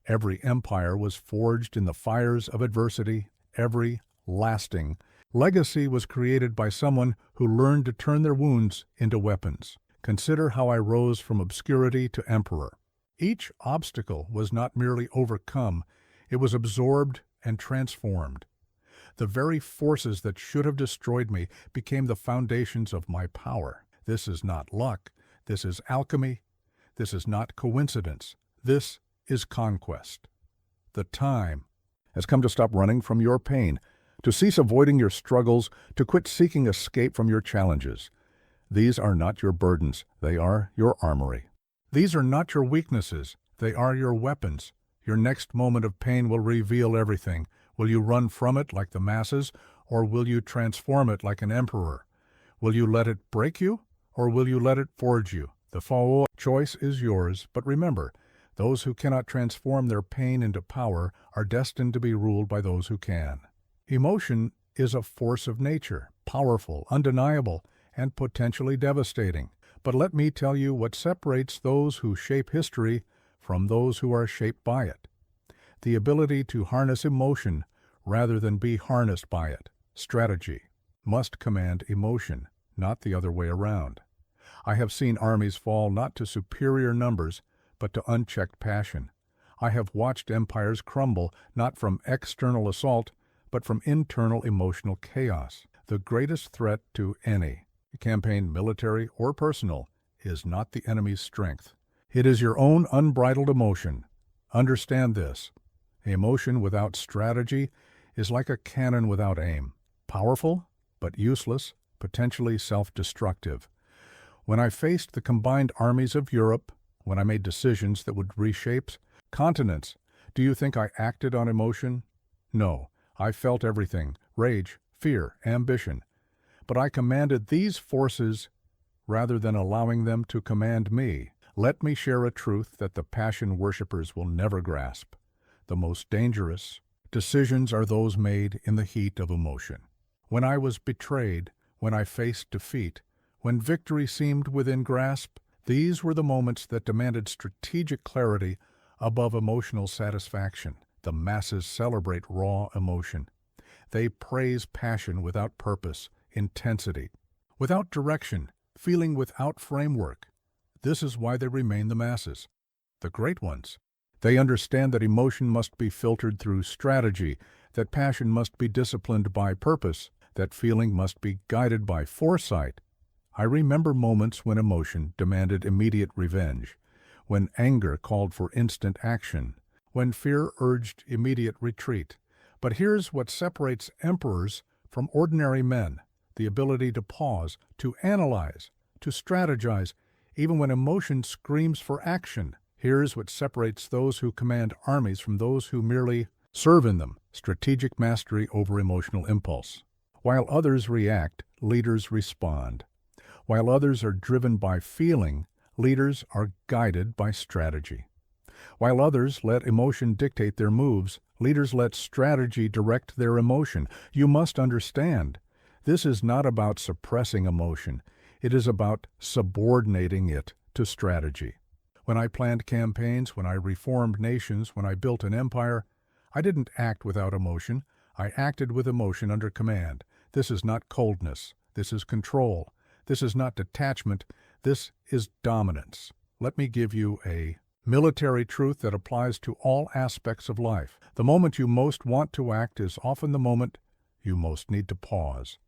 Speaker 1: Every empire was forged in the fires of adversity. Every lasting legacy was created by someone who learned to turn their wounds into weapons. Consider how I rose from obscurity to emperor. Each obstacle was not merely overcome, it was absorbed and transformed. The very forces that should have destroyed me became the foundations of my power. This is not luck. This is alchemy. This is not coincidence. This is conquest. The time has come to stop running from your pain, to cease avoiding your struggles, to quit seeking escape from your challenges. These are not your burdens. They are your armory. These are not your weaknesses. They are your weapons. Your next moment of pain will reveal everything. Will you run from it like the masses, or will you transform it like an emperor? Will you let it break you, or will you let it forge you? The choice is yours, but remember, those who cannot transform their pain into power are destined to be ruled by those who can. Emotion is a force of nature, powerful, undeniable, and potentially devastating. But let me tell you what separates those who shape history from those who are shaped by it. The ability to harness emotion rather than be harnessed by it. Strategy must command emotion, not the other way around. I have seen armies fall not to superior numbers, but to unchecked passion. I have watched empires crumble not from external assault, but from internal emotional chaos. The greatest threat to any campaign, military or personal, is not the enemy's strength. It is your own unbridled emotion. Understand this. Emotion without strategy is like a cannon without aim. Powerful, but useless, potentially self-destructive. When I faced the combined armies of Europe, when I made decisions that would reshape continents, do you think I acted on emotion? No, I felt everything: rage, fear, ambition. But I commanded these forces rather than allowing them to command me. Let me share a truth that the passion worshippers will never grasp. The most dangerous decisions are those made in the heat of emotion. When I was betrayed, when I faced defeat, when victory seemed within grasp, these were the moments that demanded strategic clarity above emotional satisfaction. The masses celebrate raw emotion. They praise passion without purpose, intensity, without direction, feeling without framework. This is why they remain the masses, the great ones. They understand that emotion must be filtered through strategy, that passion must be disciplined by purpose, that feeling must be guided by foresight. I remember moments when emotion demanded immediate revenge, when anger called for instant action, when fear urged immediate retreat. But here's what separates emperors from ordinary men: the ability to pause, to analyze, to strategize, even when emotion screams for action. Here's what separates those who command armies from those who merely serve in them: strategic mastery over emotional impulse. While others react, leaders respond. While others are driven by feeling, leaders are guided by strategy. While others let emotion dictate their moves, leaders let strategy direct their emotion. You must understand, this is not about suppressing emotion. It is about subordinating it to strategy. When I planned campaigns, when I reformed nations, when I built an empire, I didn't act without emotion. I acted with emotion under command. This is not coldness. This is control. This is not detachment. This is dominance. Let me give you a military truth that applies to all aspects of life. The moment you most want to act is often the moment you most need to pause.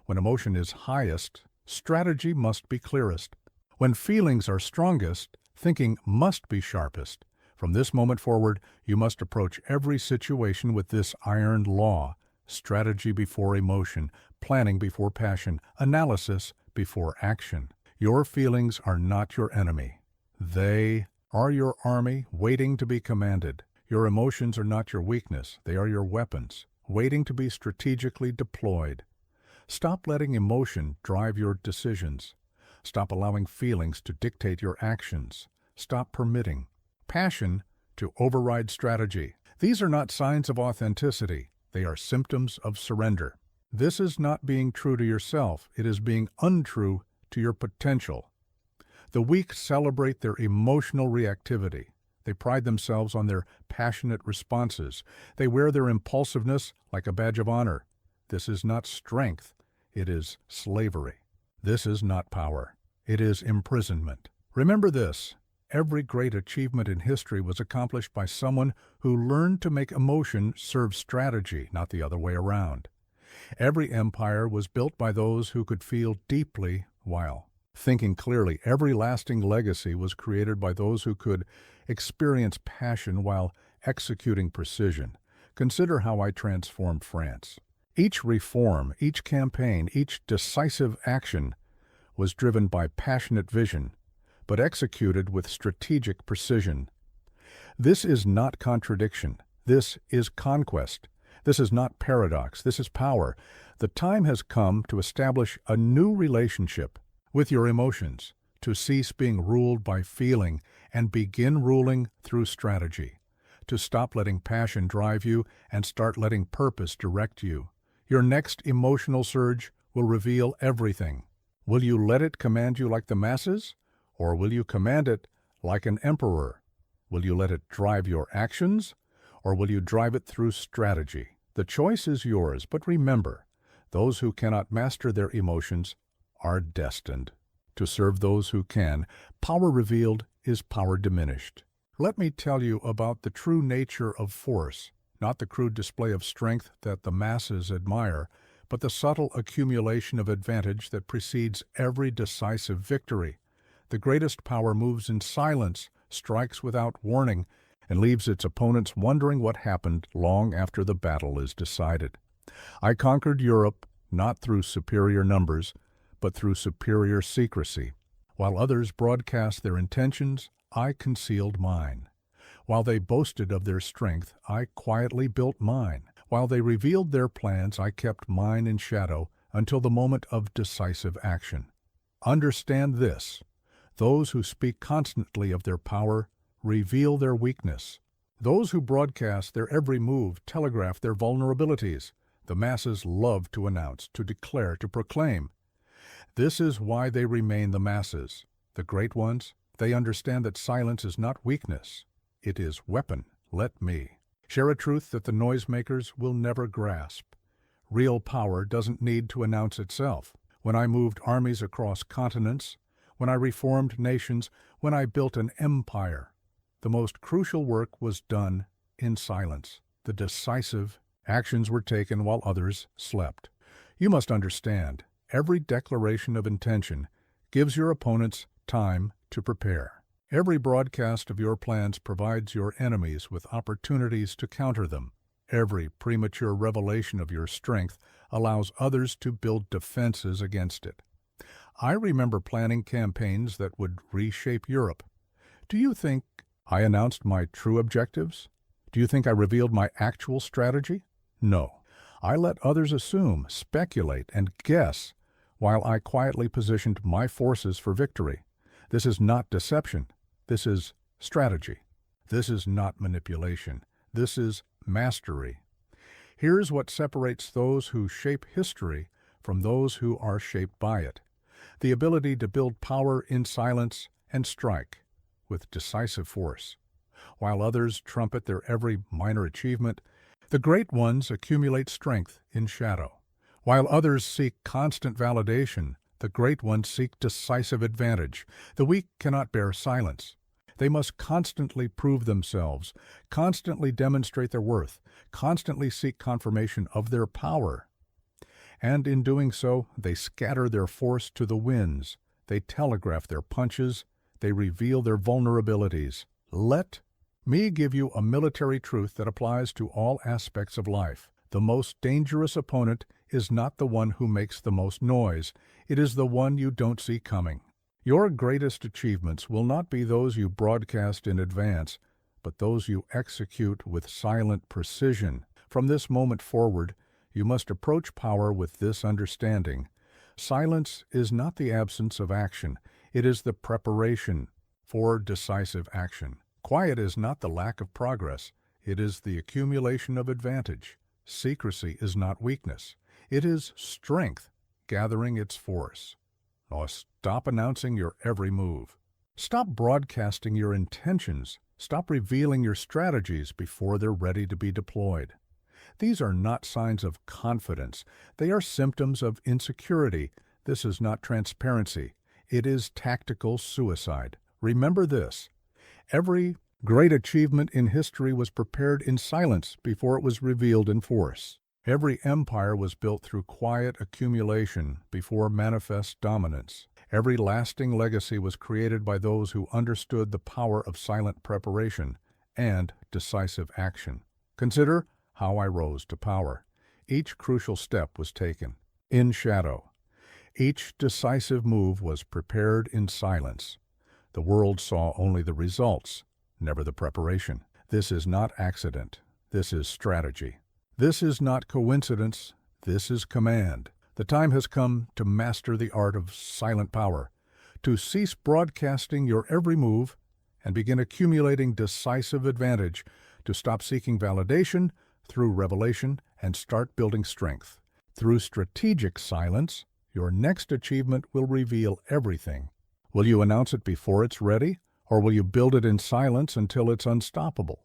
Speaker 1: When emotion is highest, strategy must be clearest. When feelings are strongest, thinking must be sharpest. From this moment forward, you must approach every situation with this iron law: strategy before emotion, planning before passion, analysis before action. Your feelings are not your enemy. They are your army waiting to be commanded. Your emotions are not your weakness. They are your weapons, waiting to be strategically deployed. Stop letting emotion drive your decisions. Stop allowing feelings to dictate your actions. Stop permitting passion to override strategy. These are not signs of authenticity. They are symptoms of surrender. This is not being true to yourself. It is being untrue to your potential. The weak celebrate their emotional reactivity. They pride themselves on their passionate responses. They wear their impulsiveness like a badge of honor. This is not strength. It is slavery. This is not power. It is imprisonment. Remember this: every great achievement in history was accomplished by someone who learned to make emotion serve strategy, not the other way around. Every empire was built by those who could feel deeply while thinking clearly. Every lasting legacy was created by those who could experience passion while executing precision. Consider how I transformed France. Each reform, each campaign, each decisive action was driven by passionate vision, but executed with strategic precision. This is not contradiction. This is conquest. This is not paradox, this is power. The time has come to establish a new relationship with your emotions, to cease being ruled by feeling and begin ruling through strategy, to stop letting passion drive you and start letting purpose direct you. Your next emotional surge will reveal everything. Will you let it command you like the masses, or will you command it like an emperor? Will you let it drive your actions, or will you drive it through strategy? The choice is yours, but remember, those who cannot master their emotions are destined to serve those who can. Power revealed is power diminished. Let me tell you about the true nature of force, not the crude display of strength that the masses admire, but the subtle accumulation of advantage that precedes every decisive victory. The greatest power moves in silence, strikes without warning, and leaves its opponents wondering what happened long after the battle is decided. I conquered Europe not through superior numbers, but through superior secrecy. While others broadcast their intentions, I concealed mine. While they boasted of their strength, I quietly built mine. While they revealed their plans, I kept mine in shadow until the moment of decisive action. Understand this: those who speak constantly of their power reveal their weakness. Those who broadcast their every move telegraph their vulnerabilities. The masses love to announce, to declare, to proclaim. This is why they remain the masses. The great ones, they understand that silence is not weakness. It is weapon. Let me share a truth that the noisemakers will never grasp. Real power doesn't need to announce itself. When I moved armies across continents, when I reformed nations, when I built an empire, the most crucial work was done in silence. The decisive actions were taken while others slept. You must understand, every declaration of intention gives your opponents time to prepare. Every broadcast of your plans provides your enemies with opportunities to counter them. Every premature revelation of your strength allows others to build defenses against it. I remember planning campaigns that would reshape Europe. Do you think I announced my true objectives? Do you think I revealed my actual strategy? No. I let others assume, speculate, and guess while I quietly positioned my forces for victory. This is not deception. This is strategy. This is not manipulation. This is mastery. Here's what separates those who shape history from those who are shaped by it: the ability to build power in silence and strike with decisive force. While others trumpet their every minor achievement, the great ones accumulate strength in shadow. While others seek constant validation, the great ones seek decisive advantage. The weak cannot bear silence. They must constantly prove themselves, constantly demonstrate their worth, constantly seek confirmation of their power. And in doing so, they scatter their force to the winds. They telegraph their punches. They reveal their vulnerabilities. Let me give you a military truth that applies to all aspects of life. The most dangerous opponent is not the one who makes the most noise. It is the one you don't see coming. Your greatest achievements will not be those you broadcast in advance, but those you execute with silent precision. From this moment forward, you must approach power with this understanding: silence is not the absence of action. It is the preparation for decisive action. Quiet is not the lack of progress. It is the accumulation of advantage. Secrecy is not weakness. It is strength gathering its force. Now stop announcing your every move. Stop broadcasting your intentions. Stop revealing your strategies before they're ready to be deployed. These are not signs of confidence. They are symptoms of insecurity. This is not transparency. It is tactical suicide. Remember this: every great achievement in history was prepared in silence before it was revealed in force. Every empire was built through quiet accumulation before manifest dominance. Every lasting legacy was created by those who understood the power of silent preparation and decisive action. Consider how I rose to power. Each crucial step was taken in shadow. Each decisive move was prepared in silence. The world saw only the results, never the preparation. This is not accident. This is strategy. This is not coincidence, this is command. The time has come to master the art of silent power, to cease broadcasting your every move and begin accumulating decisive advantage, to stop seeking validation through revelation and start building strength. Through strategic silence, your next achievement will reveal everything. Will you announce it before it's ready, or will you build it in silence until it's unstoppable?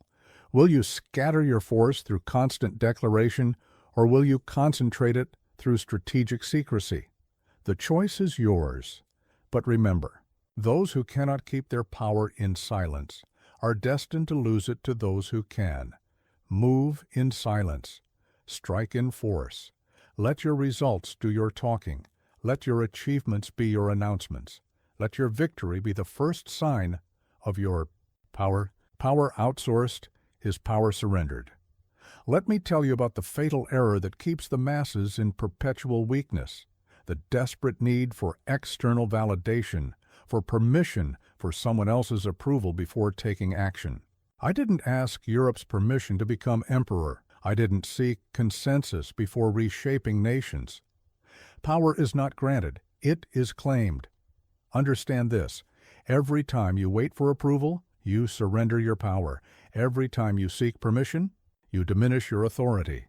Speaker 1: Will you scatter your force through constant declaration, or will you concentrate it through strategic secrecy? The choice is yours. But remember, those who cannot keep their power in silence are destined to lose it to those who can. Move in silence. Strike in force. Let your results do your talking. Let your achievements be your announcements. Let your victory be the first sign of your power. Power outsourced is power surrendered. Let me tell you about the fatal error that keeps the masses in perpetual weakness, the desperate need for external validation, for permission, for someone else's approval before taking action. I didn't ask Europe's permission to become emperor. I didn't seek consensus before reshaping nations. Power is not granted, it is claimed. Understand this: every time you wait for approval, you surrender your power. Every time you seek permission, you diminish your authority.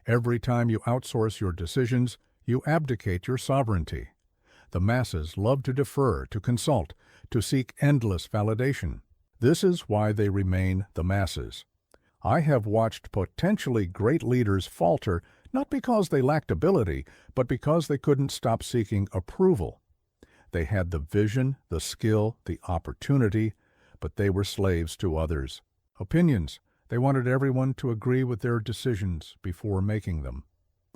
Speaker 1: Every time you outsource your decisions, you abdicate your sovereignty. The masses love to defer, to consult, to seek endless validation. This is why they remain the masses. I have watched potentially great leaders falter, not because they lacked ability, but because they couldn't stop seeking approval. They had the vision, the skill, the opportunity, but they were slaves to others. Opinions. They wanted everyone to agree with their decisions before making them.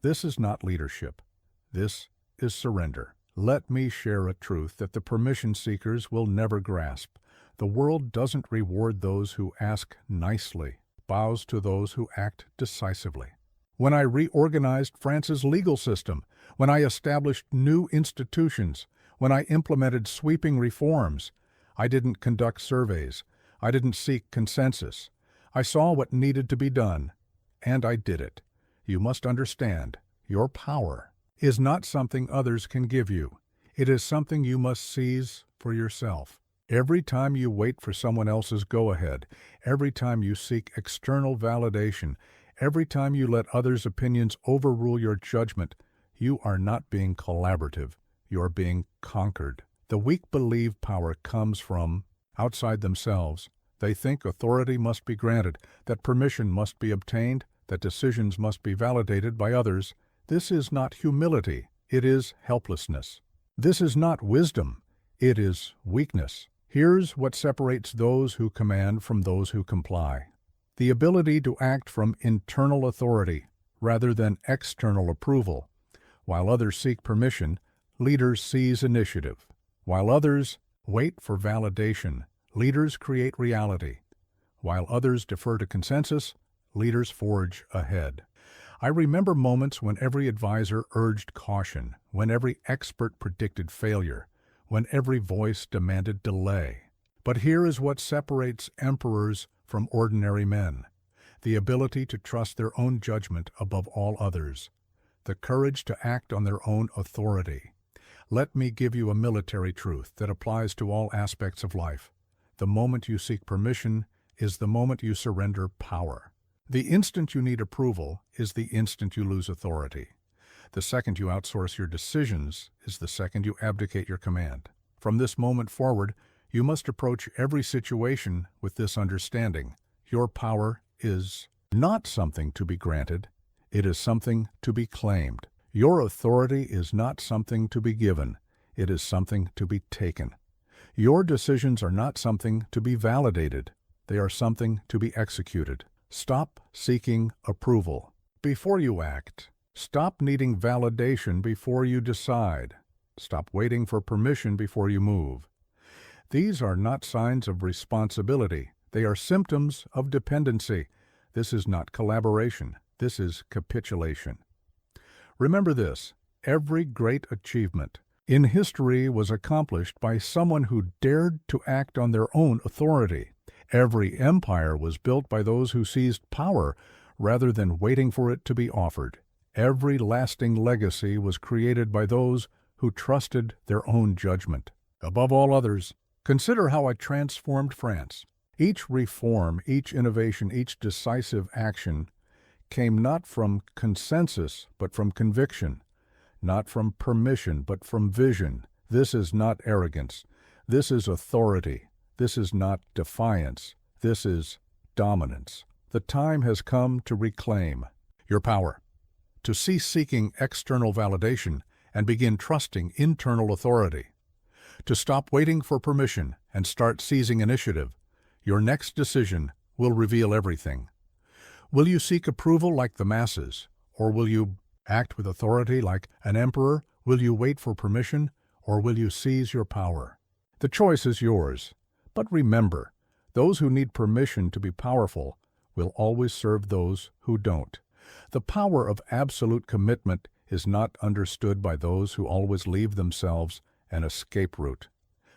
Speaker 1: This is not leadership. This is surrender. Let me share a truth that the permission seekers will never grasp. The world doesn't reward those who ask nicely, bows to those who act decisively. When I reorganized France's legal system, when I established new institutions, when I implemented sweeping reforms, I didn't conduct surveys. I didn't seek consensus. I saw what needed to be done, and I did it. You must understand, your power is not something others can give you. It is something you must seize for yourself. Every time you wait for someone else's go-ahead, every time you seek external validation, every time you let others' opinions overrule your judgment, you are not being collaborative. You are being conquered. The weak believe power comes from outside themselves. They think authority must be granted, that permission must be obtained, that decisions must be validated by others. This is not humility. It is helplessness. This is not wisdom. It is weakness. Here's what separates those who command from those who comply: the ability to act from internal authority rather than external approval. While others seek permission, leaders seize initiative. While others wait for validation, leaders create reality. While others defer to consensus, leaders forge ahead. I remember moments when every advisor urged caution, when every expert predicted failure, when every voice demanded delay. But here is what separates emperors from ordinary men: the ability to trust their own judgment above all others, the courage to act on their own authority. Let me give you a military truth that applies to all aspects of life. The moment you seek permission is the moment you surrender power. The instant you need approval is the instant you lose authority. The second you outsource your decisions is the second you abdicate your command. From this moment forward, you must approach every situation with this understanding: your power is not something to be granted, it is something to be claimed. Your authority is not something to be given, it is something to be taken. Your decisions are not something to be validated, they are something to be executed. Stop seeking approval before you act. Stop needing validation before you decide. Stop waiting for permission before you move. These are not signs of responsibility. They are symptoms of dependency. This is not collaboration. This is capitulation. Remember this: every great achievement in history was accomplished by someone who dared to act on their own authority. Every empire was built by those who seized power rather than waiting for it to be offered. Every lasting legacy was created by those who trusted their own judgment. Above all others, consider how I transformed France. Each reform, each innovation, each decisive action came not from consensus, but from conviction, not from permission, but from vision. This is not arrogance. This is authority. This is not defiance. This is dominance. The time has come to reclaim your power, to cease seeking external validation and begin trusting internal authority, to stop waiting for permission and start seizing initiative. Your next decision will reveal everything. Will you seek approval like the masses, or will you act with authority like an emperor? Will you wait for permission, or will you seize your power? The choice is yours. But remember, those who need permission to be powerful will always serve those who don't. The power of absolute commitment is not understood by those who always leave themselves an escape route.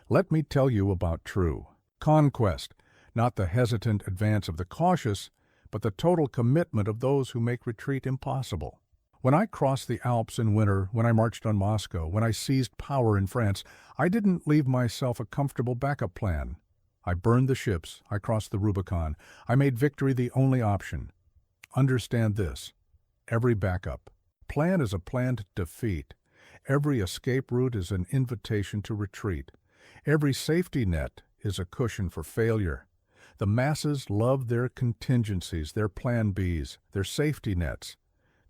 Speaker 1: Let me tell you about true conquest, not the hesitant advance of the cautious, but the total commitment of those who make retreat impossible. When I crossed the Alps in winter, when I marched on Moscow, when I seized power in France, I didn't leave myself a comfortable backup plan. I burned the ships, I crossed the Rubicon, I made victory the only option. Understand this: every backup plan is a planned defeat. Every escape route is an invitation to retreat. Every safety net is a cushion for failure. The masses love their contingencies, their plan Bs, their safety nets.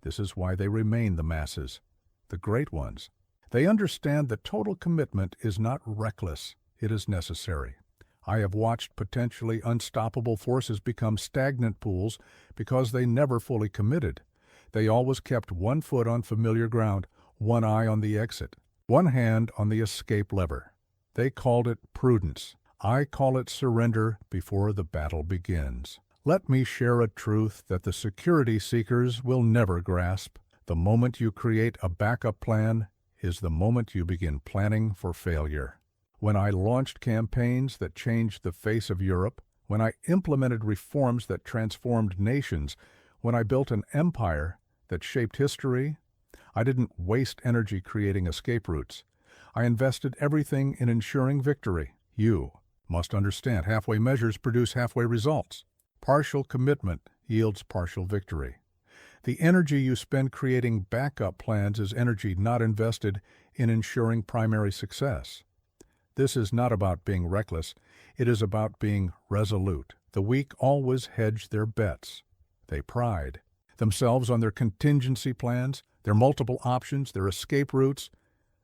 Speaker 1: This is why they remain the masses, the great ones. They understand that total commitment is not reckless, it is necessary. I have watched potentially unstoppable forces become stagnant pools because they never fully committed. They always kept one foot on familiar ground, one eye on the exit, one hand on the escape lever. They called it prudence. I call it surrender before the battle begins. Let me share a truth that the security seekers will never grasp. The moment you create a backup plan is the moment you begin planning for failure. When I launched campaigns that changed the face of Europe, when I implemented reforms that transformed nations, when I built an empire that shaped history, I didn't waste energy creating escape routes. I invested everything in ensuring victory. You must understand, halfway measures produce halfway results. Partial commitment yields partial victory. The energy you spend creating backup plans is energy not invested in ensuring primary success. This is not about being reckless. It is about being resolute. The weak always hedge their bets. They pride themselves on their contingency plans, their multiple options, their escape routes.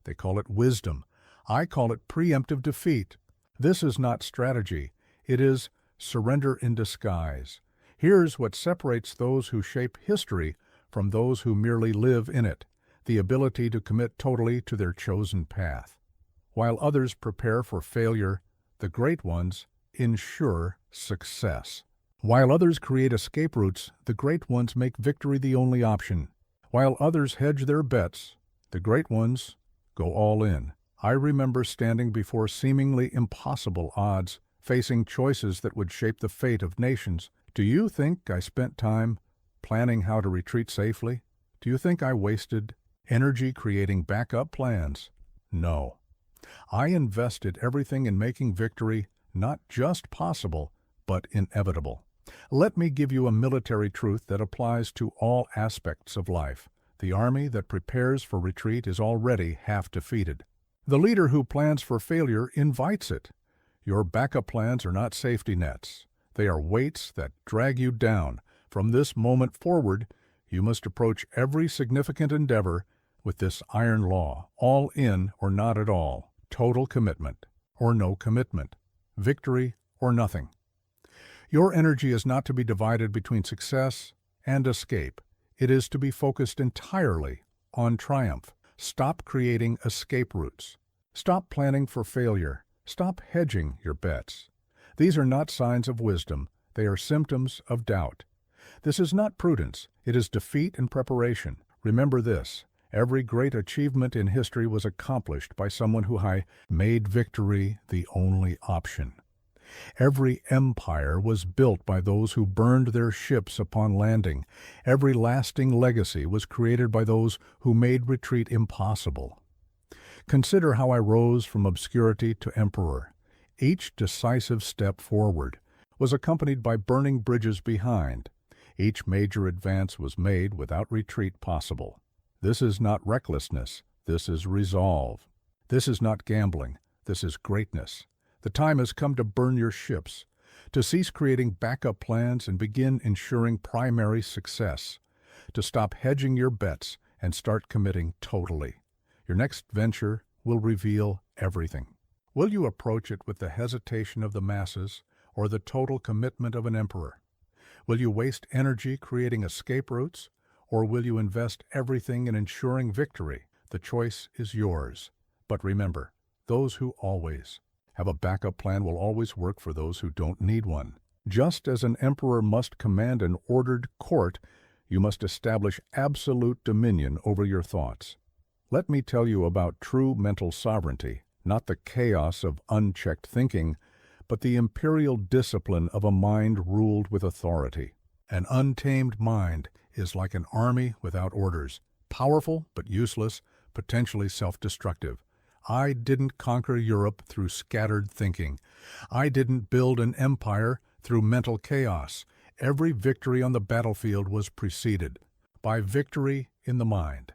Speaker 1: They call it wisdom. I call it preemptive defeat. This is not strategy. It is surrender in disguise. Here's what separates those who shape history from those who merely live in it: the ability to commit totally to their chosen path. While others prepare for failure, the great ones ensure success. While others create escape routes, the great ones make victory the only option. While others hedge their bets, the great ones go all in. I remember standing before seemingly impossible odds, facing choices that would shape the fate of nations. Do you think I spent time planning how to retreat safely? Do you think I wasted energy creating backup plans? No. I invested everything in making victory not just possible, but inevitable. Let me give you a military truth that applies to all aspects of life. The army that prepares for retreat is already half defeated. The leader who plans for failure invites it. Your backup plans are not safety nets. They are weights that drag you down. From this moment forward, you must approach every significant endeavor with this iron law: all in or not at all, total commitment or no commitment, victory or nothing. Your energy is not to be divided between success and escape. It is to be focused entirely on triumph. Stop creating escape routes. Stop planning for failure. Stop hedging your bets. These are not signs of wisdom. They are symptoms of doubt. This is not prudence. It is defeat in preparation. Remember this: every great achievement in history was accomplished by someone who made victory the only option. Every empire was built by those who burned their ships upon landing. Every lasting legacy was created by those who made retreat impossible. Consider how I rose from obscurity to emperor. Each decisive step forward was accompanied by burning bridges behind. Each major advance was made without retreat possible. This is not recklessness. This is resolve. This is not gambling. This is greatness. The time has come to burn your ships, to cease creating backup plans and begin ensuring primary success, to stop hedging your bets and start committing totally. Your next venture will reveal everything. Will you approach it with the hesitation of the masses or the total commitment of an emperor? Will you waste energy creating escape routes, or will you invest everything in ensuring victory? The choice is yours. But remember, those who always have a backup plan will always work for those who don't need one. Just as an emperor must command an ordered court, you must establish absolute dominion over your thoughts. Let me tell you about true mental sovereignty, not the chaos of unchecked thinking, but the imperial discipline of a mind ruled with authority. An untamed mind is like an army without orders, powerful but useless, potentially self-destructive. I didn't conquer Europe through scattered thinking. I didn't build an empire through mental chaos. Every victory on the battlefield was preceded by victory in the mind.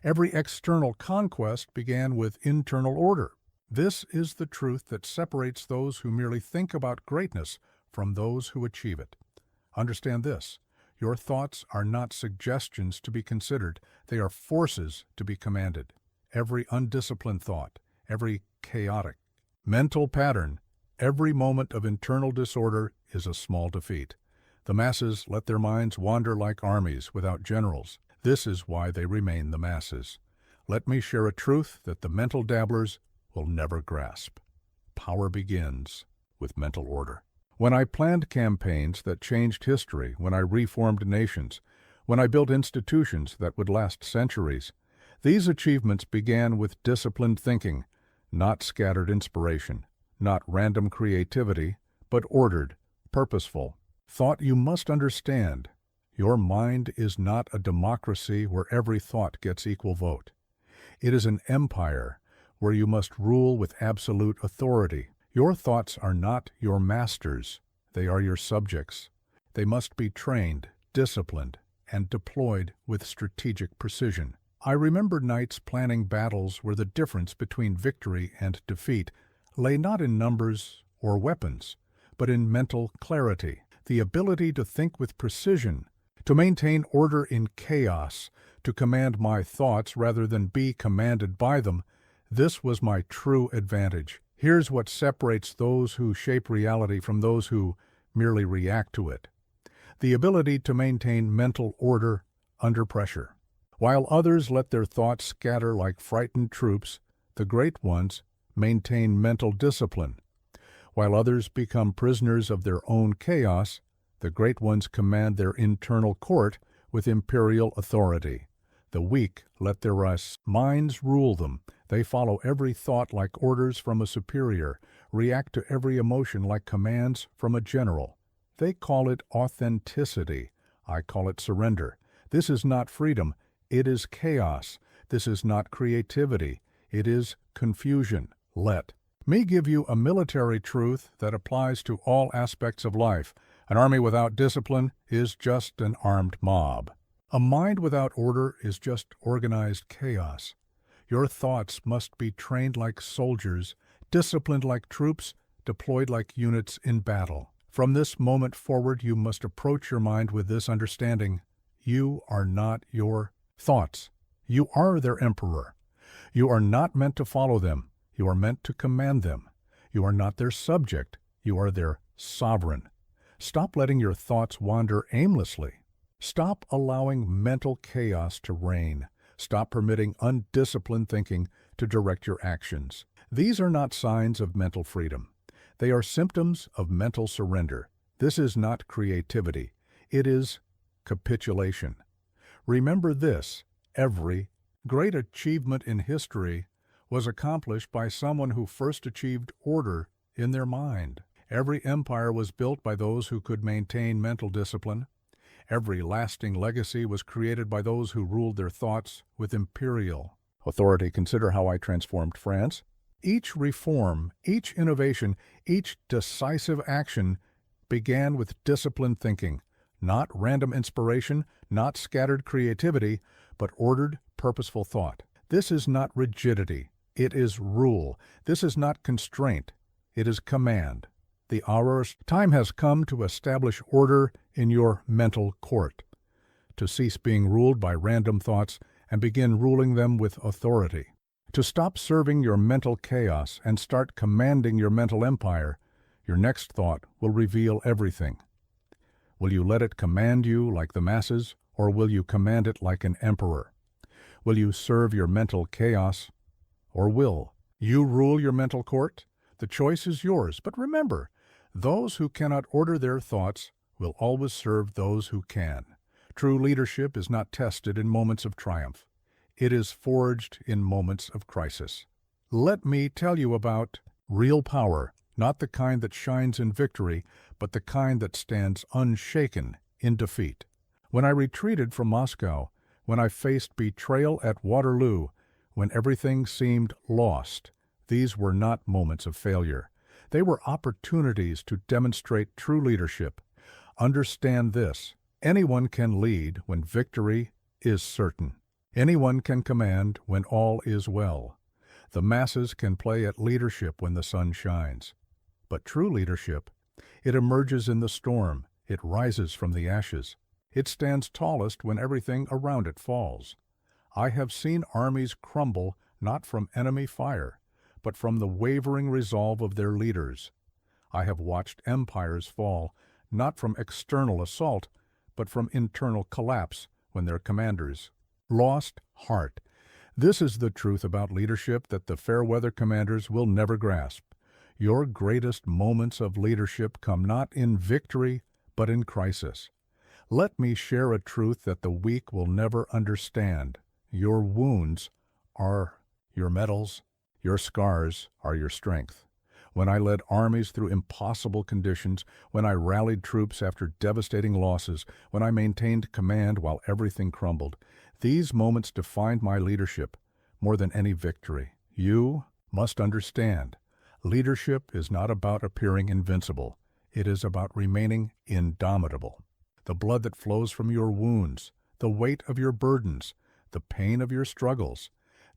Speaker 1: Every external conquest began with internal order. This is the truth that separates those who merely think about greatness from those who achieve it. Understand this: your thoughts are not suggestions to be considered. They are forces to be commanded. Every undisciplined thought, every chaotic mental pattern, every moment of internal disorder is a small defeat. The masses let their minds wander like armies without generals. This is why they remain the masses. Let me share a truth that the mental dabblers will never grasp. Power begins with mental order. When I planned campaigns that changed history, when I reformed nations, when I built institutions that would last centuries, these achievements began with disciplined thinking, not scattered inspiration, not random creativity, but ordered, purposeful thought. You must understand, your mind is not a democracy where every thought gets equal vote. It is an empire where you must rule with absolute authority. Your thoughts are not your masters, they are your subjects. They must be trained, disciplined, and deployed with strategic precision. I remember nights planning battles where the difference between victory and defeat lay not in numbers or weapons, but in mental clarity, the ability to think with precision, to maintain order in chaos, to command my thoughts rather than be commanded by them. This was my true advantage. Here's what separates those who shape reality from those who merely react to it: the ability to maintain mental order under pressure. While others let their thoughts scatter like frightened troops, the great ones maintain mental discipline. While others become prisoners of their own chaos, the great ones command their internal court with imperial authority. The weak let their minds rule them. They follow every thought like orders from a superior, react to every emotion like commands from a general. They call it authenticity. I call it surrender. This is not freedom. It is chaos. This is not creativity. It is confusion. Let me give you a military truth that applies to all aspects of life. An army without discipline is just an armed mob. A mind without order is just organized chaos. Your thoughts must be trained like soldiers, disciplined like troops, deployed like units in battle. From this moment forward, you must approach your mind with this understanding: you are not your thoughts. You are their emperor. You are not meant to follow them. You are meant to command them. You are not their subject. You are their sovereign. Stop letting your thoughts wander aimlessly. Stop allowing mental chaos to reign. Stop permitting undisciplined thinking to direct your actions. These are not signs of mental freedom. They are symptoms of mental surrender. This is not creativity. It is capitulation. Remember this: every great achievement in history was accomplished by someone who first achieved order in their mind. Every empire was built by those who could maintain mental discipline. Every lasting legacy was created by those who ruled their thoughts with imperial authority. Consider how I transformed France. Each reform, each innovation, each decisive action began with disciplined thinking, not random inspiration, not scattered creativity, but ordered, purposeful thought. This is not rigidity. It is rule. This is not constraint. It is command. The time has come to establish order in your mental court, to cease being ruled by random thoughts and begin ruling them with authority, to stop serving your mental chaos and start commanding your mental empire. Your next thought will reveal everything. Will you let it command you like the masses, or will you command it like an emperor? Will you serve your mental chaos, or will you rule your mental court? The choice is yours, but remember, those who cannot order their thoughts will always serve those who can. True leadership is not tested in moments of triumph. It is forged in moments of crisis. Let me tell you about real power, not the kind that shines in victory, but the kind that stands unshaken in defeat. When I retreated from Moscow, when I faced betrayal at Waterloo, when everything seemed lost, these were not moments of failure. They were opportunities to demonstrate true leadership. Understand this: anyone can lead when victory is certain. Anyone can command when all is well. The masses can play at leadership when the sun shines. But true leadership, it emerges in the storm. It rises from the ashes. It stands tallest when everything around it falls. I have seen armies crumble not from enemy fire, but from the wavering resolve of their leaders. I have watched empires fall, not from external assault, but from internal collapse when their commanders lost heart. This is the truth about leadership that the fair-weather commanders will never grasp. Your greatest moments of leadership come not in victory, but in crisis. Let me share a truth that the weak will never understand. Your wounds are your medals. Your scars are your strength. When I led armies through impossible conditions, when I rallied troops after devastating losses, when I maintained command while everything crumbled, these moments defined my leadership more than any victory. You must understand, leadership is not about appearing invincible. It is about remaining indomitable. The blood that flows from your wounds, the weight of your burdens, the pain of your struggles,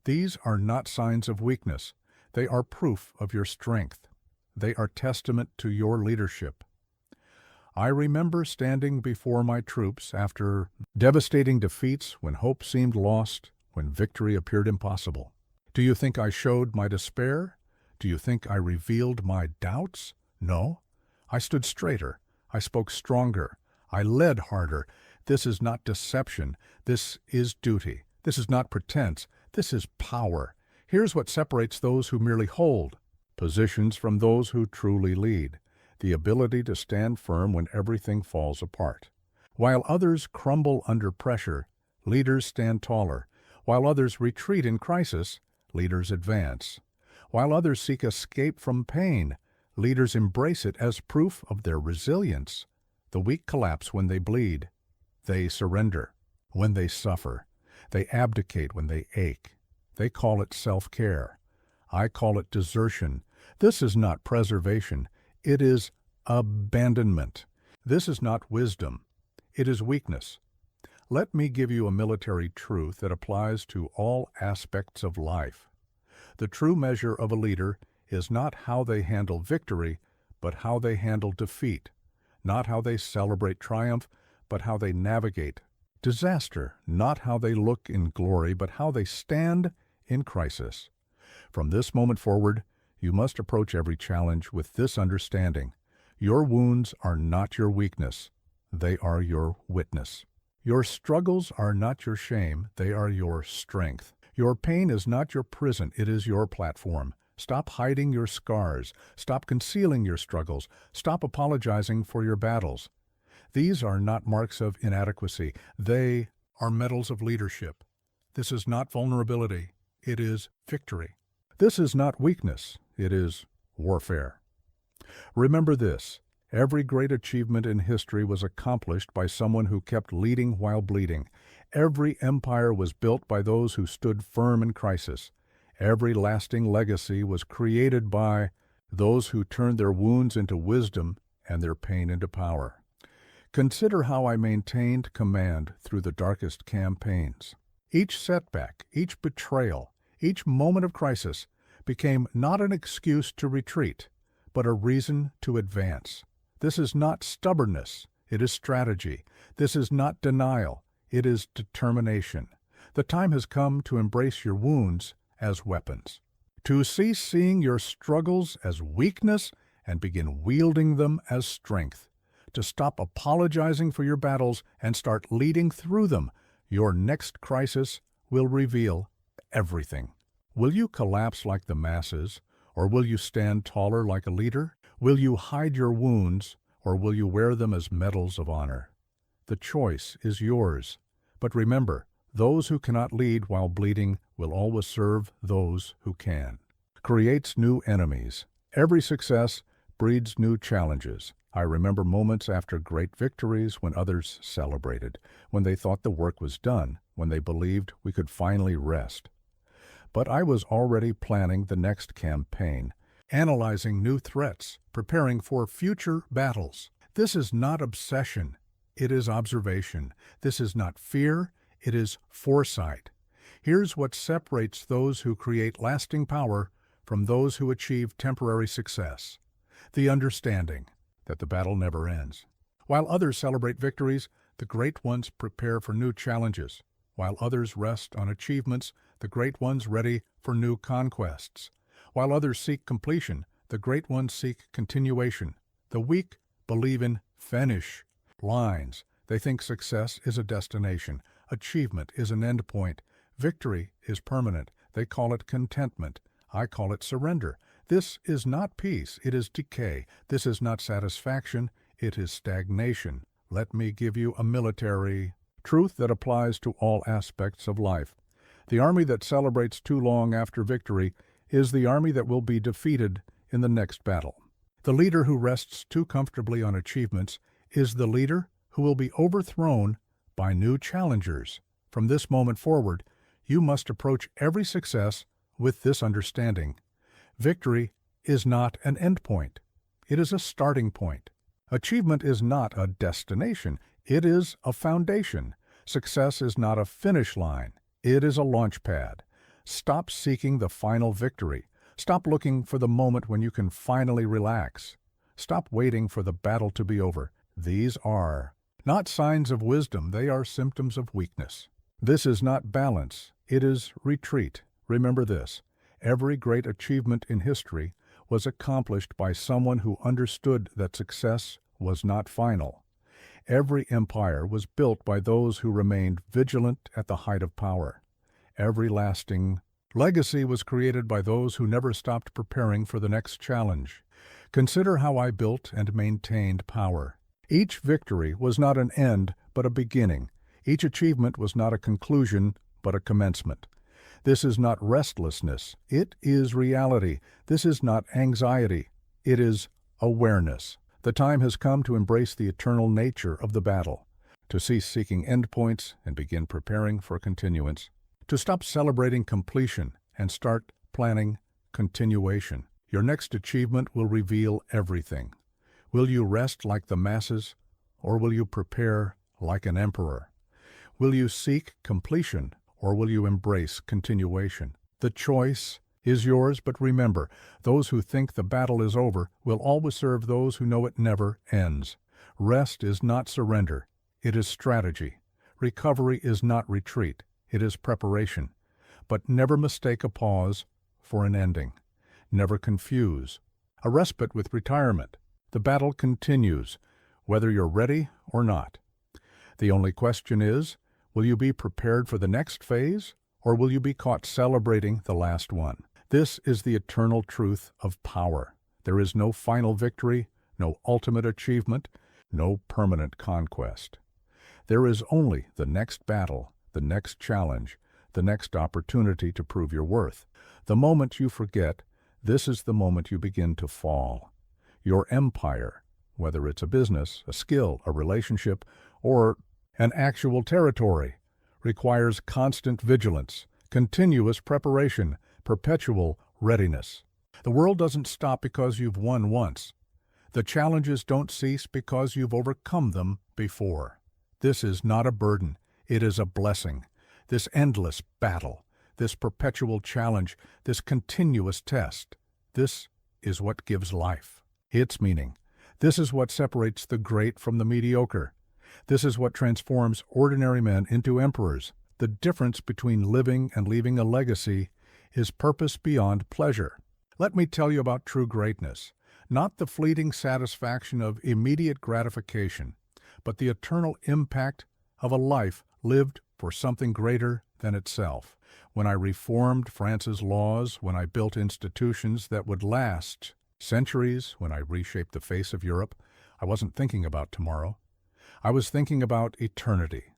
Speaker 1: these are not signs of weakness. They are proof of your strength. They are testament to your leadership. I remember standing before my troops after devastating defeats, when hope seemed lost, when victory appeared impossible. Do you think I showed my despair? Do you think I revealed my doubts? No. I stood straighter. I spoke stronger. I led harder. This is not deception. This is duty. This is not pretense. This is power. Here's what separates those who merely hold positions from those who truly lead: the ability to stand firm when everything falls apart. While others crumble under pressure, leaders stand taller. While others retreat in crisis, leaders advance. While others seek escape from pain, leaders embrace it as proof of their resilience. The weak collapse when they bleed. They surrender when they suffer. They abdicate when they ache. They call it self-care. I call it desertion. This is not preservation. It is abandonment. This is not wisdom. It is weakness. Let me give you a military truth that applies to all aspects of life. The true measure of a leader is not how they handle victory, but how they handle defeat. Not how they celebrate triumph, but how they navigate disaster. Not how they look in glory, but how they stand in crisis. From this moment forward, you must approach every challenge with this understanding: your wounds are not your weakness, they are your witness. Your struggles are not your shame, they are your strength. Your pain is not your prison, it is your platform. Stop hiding your scars. Stop concealing your struggles. Stop apologizing for your battles. These are not marks of inadequacy. They are medals of leadership. This is not vulnerability. It is victory. This is not weakness. It is warfare. Remember this: every great achievement in history was accomplished by someone who kept leading while bleeding. Every empire was built by those who stood firm in crisis. Every lasting legacy was created by those who turned their wounds into wisdom and their pain into power. Consider how I maintained command through the darkest campaigns. Each setback, each betrayal, each moment of crisis became not an excuse to retreat, but a reason to advance. This is not stubbornness, it is strategy. This is not denial, it is determination. The time has come to embrace your wounds as weapons, to cease seeing your struggles as weakness and begin wielding them as strength, to stop apologizing for your battles and start leading through them. Your next crisis will reveal everything. Will you collapse like the masses, or will you stand taller like a leader? Will you hide your wounds, or will you wear them as medals of honor? The choice is yours. But remember, those who cannot lead while bleeding will always serve those who can. Creates new enemies. Every success breeds new challenges. I remember moments after great victories when others celebrated, when they thought the work was done, when they believed we could finally rest. But I was already planning the next campaign, analyzing new threats, preparing for future battles. This is not obsession, it is observation. This is not fear, it is foresight. Here's what separates those who create lasting power from those who achieve temporary success: the understanding that the battle never ends. While others celebrate victories, the great ones prepare for new challenges. While others rest on achievements, the great ones ready for new conquests. While others seek completion, the great ones seek continuation. The weak believe in finish lines. They think success is a destination, achievement is an end point, victory is permanent. They call it contentment. I call it surrender. This is not peace, it is decay. This is not satisfaction, it is stagnation. Let me give you a military truth that applies to all aspects of life. The army that celebrates too long after victory is the army that will be defeated in the next battle. The leader who rests too comfortably on achievements is the leader who will be overthrown by new challengers. From this moment forward, you must approach every success with this understanding: victory is not an end point, it is a starting point. Achievement is not a destination, it is a foundation. Success is not a finish line, it is a launch pad. Stop seeking the final victory. Stop looking for the moment when you can finally relax. Stop waiting for the battle to be over. These are not signs of wisdom, they are symptoms of weakness. This is not balance, it is retreat. Remember this: every great achievement in history was accomplished by someone who understood that success was not final. Every empire was built by those who remained vigilant at the height of power. Every lasting legacy was created by those who never stopped preparing for the next challenge. Consider how I built and maintained power. Each victory was not an end, but a beginning. Each achievement was not a conclusion, but a commencement. This is not restlessness, it is reality. This is not anxiety, it is awareness. The time has come to embrace the eternal nature of the battle, to cease seeking endpoints and begin preparing for continuance, to stop celebrating completion and start planning continuation. Your next achievement will reveal everything. Will you rest like the masses, or will you prepare like an emperor? Will you seek completion, or will you embrace continuation? The choice is yours, but remember, those who think the battle is over will always serve those who know it never ends. Rest is not surrender, it is strategy. Recovery is not retreat, it is preparation. But never mistake a pause for an ending. Never confuse a respite with retirement. The battle continues, whether you're ready or not. The only question is, will you be prepared for the next phase, or will you be caught celebrating the last one? This is the eternal truth of power. There is no final victory, no ultimate achievement, no permanent conquest. There is only the next battle, the next challenge, the next opportunity to prove your worth. The moment you forget, this is the moment you begin to fall. Your empire, whether it's a business, a skill, a relationship, or an actual territory, requires constant vigilance, continuous preparation, perpetual readiness. The world doesn't stop because you've won once. The challenges don't cease because you've overcome them before. This is not a burden, it is a blessing. This endless battle, this perpetual challenge, this continuous test, this is what gives life its meaning. This is what separates the great from the mediocre. This is what transforms ordinary men into emperors. The difference between living and leaving a legacy is purpose beyond pleasure. Let me tell you about true greatness, not the fleeting satisfaction of immediate gratification, but the eternal impact of a life lived for something greater than itself. When I reformed France's laws, when I built institutions that would last centuries, when I reshaped the face of Europe, I wasn't thinking about tomorrow. I was thinking about eternity.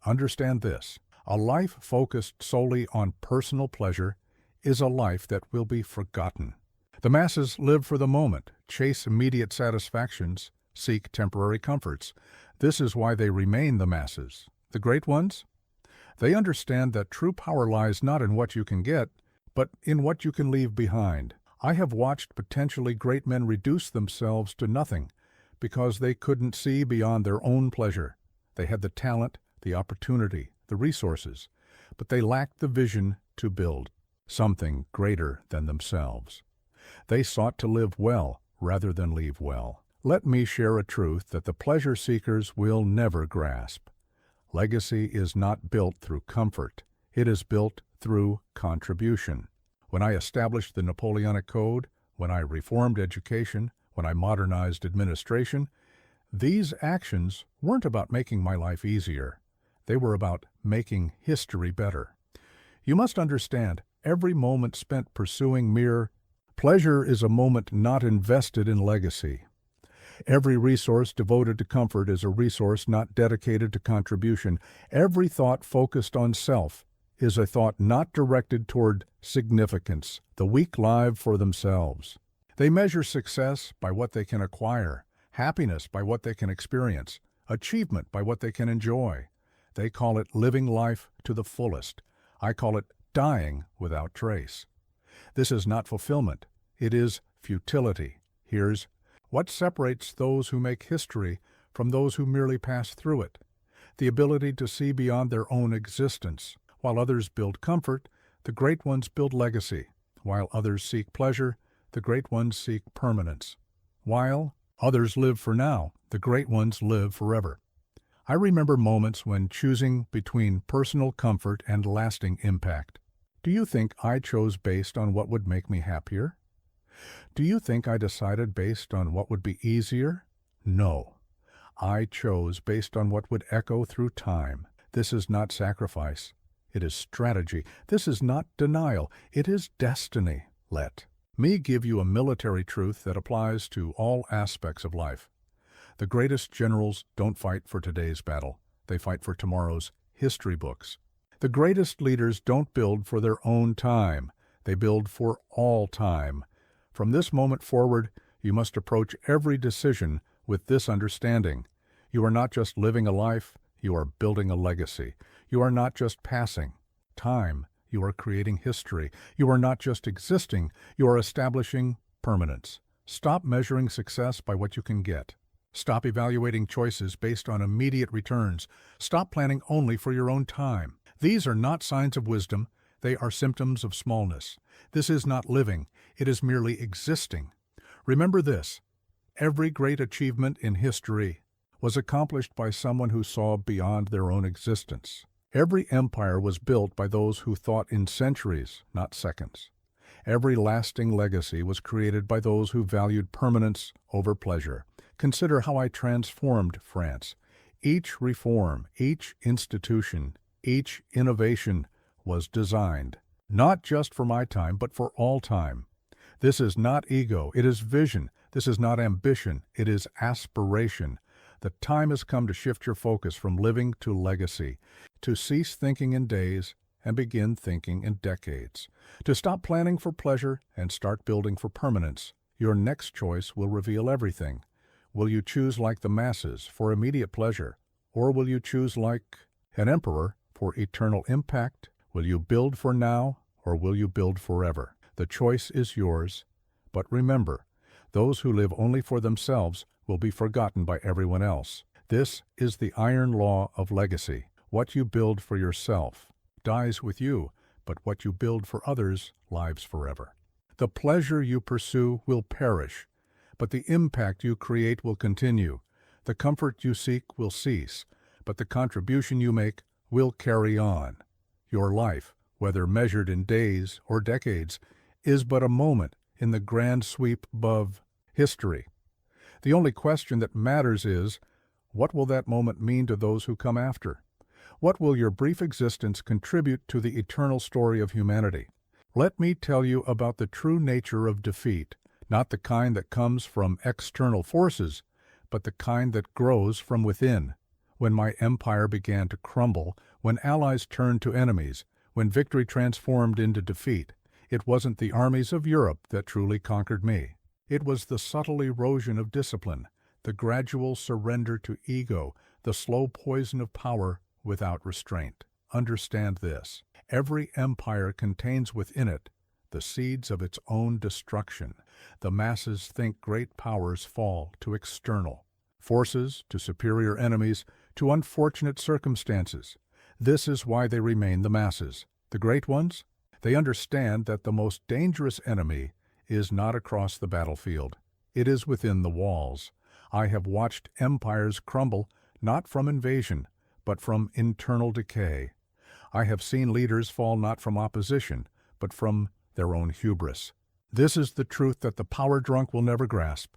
Speaker 1: Understand this: a life focused solely on personal pleasure is a life that will be forgotten. The masses live for the moment, chase immediate satisfactions, seek temporary comforts. This is why they remain the masses. The great ones? They understand that true power lies not in what you can get, but in what you can leave behind. I have watched potentially great men reduce themselves to nothing because they couldn't see beyond their own pleasure. They had the talent, the opportunity, the resources, but they lacked the vision to build something greater than themselves. They sought to live well rather than leave well. Let me share a truth that the pleasure seekers will never grasp. Legacy is not built through comfort. It is built through contribution. When I established the Napoleonic Code, when I reformed education, when I modernized administration, these actions weren't about making my life easier. They were about making history better. You must understand, every moment spent pursuing mere pleasure is a moment not invested in legacy. Every resource devoted to comfort is a resource not dedicated to contribution. Every thought focused on self is a thought not directed toward significance. The weak live for themselves. They measure success by what they can acquire, happiness by what they can experience, achievement by what they can enjoy. They call it living life to the fullest. I call it dying without trace. This is not fulfillment. It is futility. Here's what separates those who make history from those who merely pass through it: the ability to see beyond their own existence. While others build comfort, the great ones build legacy. While others seek pleasure, the great ones seek permanence. While others live for now, the great ones live forever. I remember moments when choosing between personal comfort and lasting impact. Do you think I chose based on what would make me happier? Do you think I decided based on what would be easier? No. I chose based on what would echo through time. This is not sacrifice. It is strategy. This is not denial. It is destiny. Let me give you a military truth that applies to all aspects of life. The greatest generals don't fight for today's battle. They fight for tomorrow's history books. The greatest leaders don't build for their own time. They build for all time. From this moment forward, you must approach every decision with this understanding. You are not just living a life, you are building a legacy. You are not just passing time, you are creating history. You are not just existing, you are establishing permanence. Stop measuring success by what you can get. Stop evaluating choices based on immediate returns. Stop planning only for your own time. These are not signs of wisdom, they are symptoms of smallness. This is not living, it is merely existing. Remember this: every great achievement in history was accomplished by someone who saw beyond their own existence. Every empire was built by those who thought in centuries, not seconds. Every lasting legacy was created by those who valued permanence over pleasure. Consider how I transformed France. Each reform, each institution, each innovation was designed, not just for my time, but for all time. This is not ego, it is vision. This is not ambition, it is aspiration. The time has come to shift your focus from living to legacy, to cease thinking in days and begin thinking in decades, to stop planning for pleasure and start building for permanence. Your next choice will reveal everything. Will you choose like the masses for immediate pleasure, or will you choose like an emperor for eternal impact? Will you build for now, or will you build forever? The choice is yours, but remember, those who live only for themselves will be forgotten by everyone else. This is the iron law of legacy. What you build for yourself dies with you, but what you build for others lives forever. The pleasure you pursue will perish, but the impact you create will continue. The comfort you seek will cease, but the contribution you make will carry on. Your life, whether measured in days or decades, is but a moment in the grand sweep of history. The only question that matters is, what will that moment mean to those who come after? What will your brief existence contribute to the eternal story of humanity? Let me tell you about the true nature of defeat, not the kind that comes from external forces, but the kind that grows from within. When my empire began to crumble, when allies turned to enemies, when victory transformed into defeat, it wasn't the armies of Europe that truly conquered me. It was the subtle erosion of discipline, the gradual surrender to ego, the slow poison of power without restraint. Understand this. Every empire contains within it the seeds of its own destruction. The masses think great powers fall to external forces, to superior enemies, to unfortunate circumstances. This is why they remain the masses. The great ones? They understand that the most dangerous enemy is not across the battlefield. It is within the walls. I have watched empires crumble not from invasion, but from internal decay. I have seen leaders fall not from opposition, but from their own hubris. This is the truth that the power-drunk will never grasp.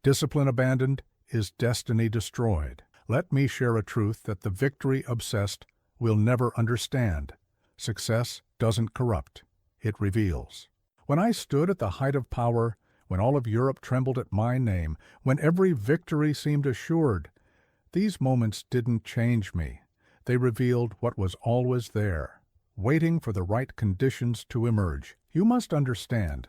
Speaker 1: Discipline abandoned is destiny destroyed. Let me share a truth that the victory-obsessed will never understand. Success doesn't corrupt, it reveals. When I stood at the height of power, when all of Europe trembled at my name, when every victory seemed assured, these moments didn't change me. They revealed what was always there, waiting for the right conditions to emerge. You must understand.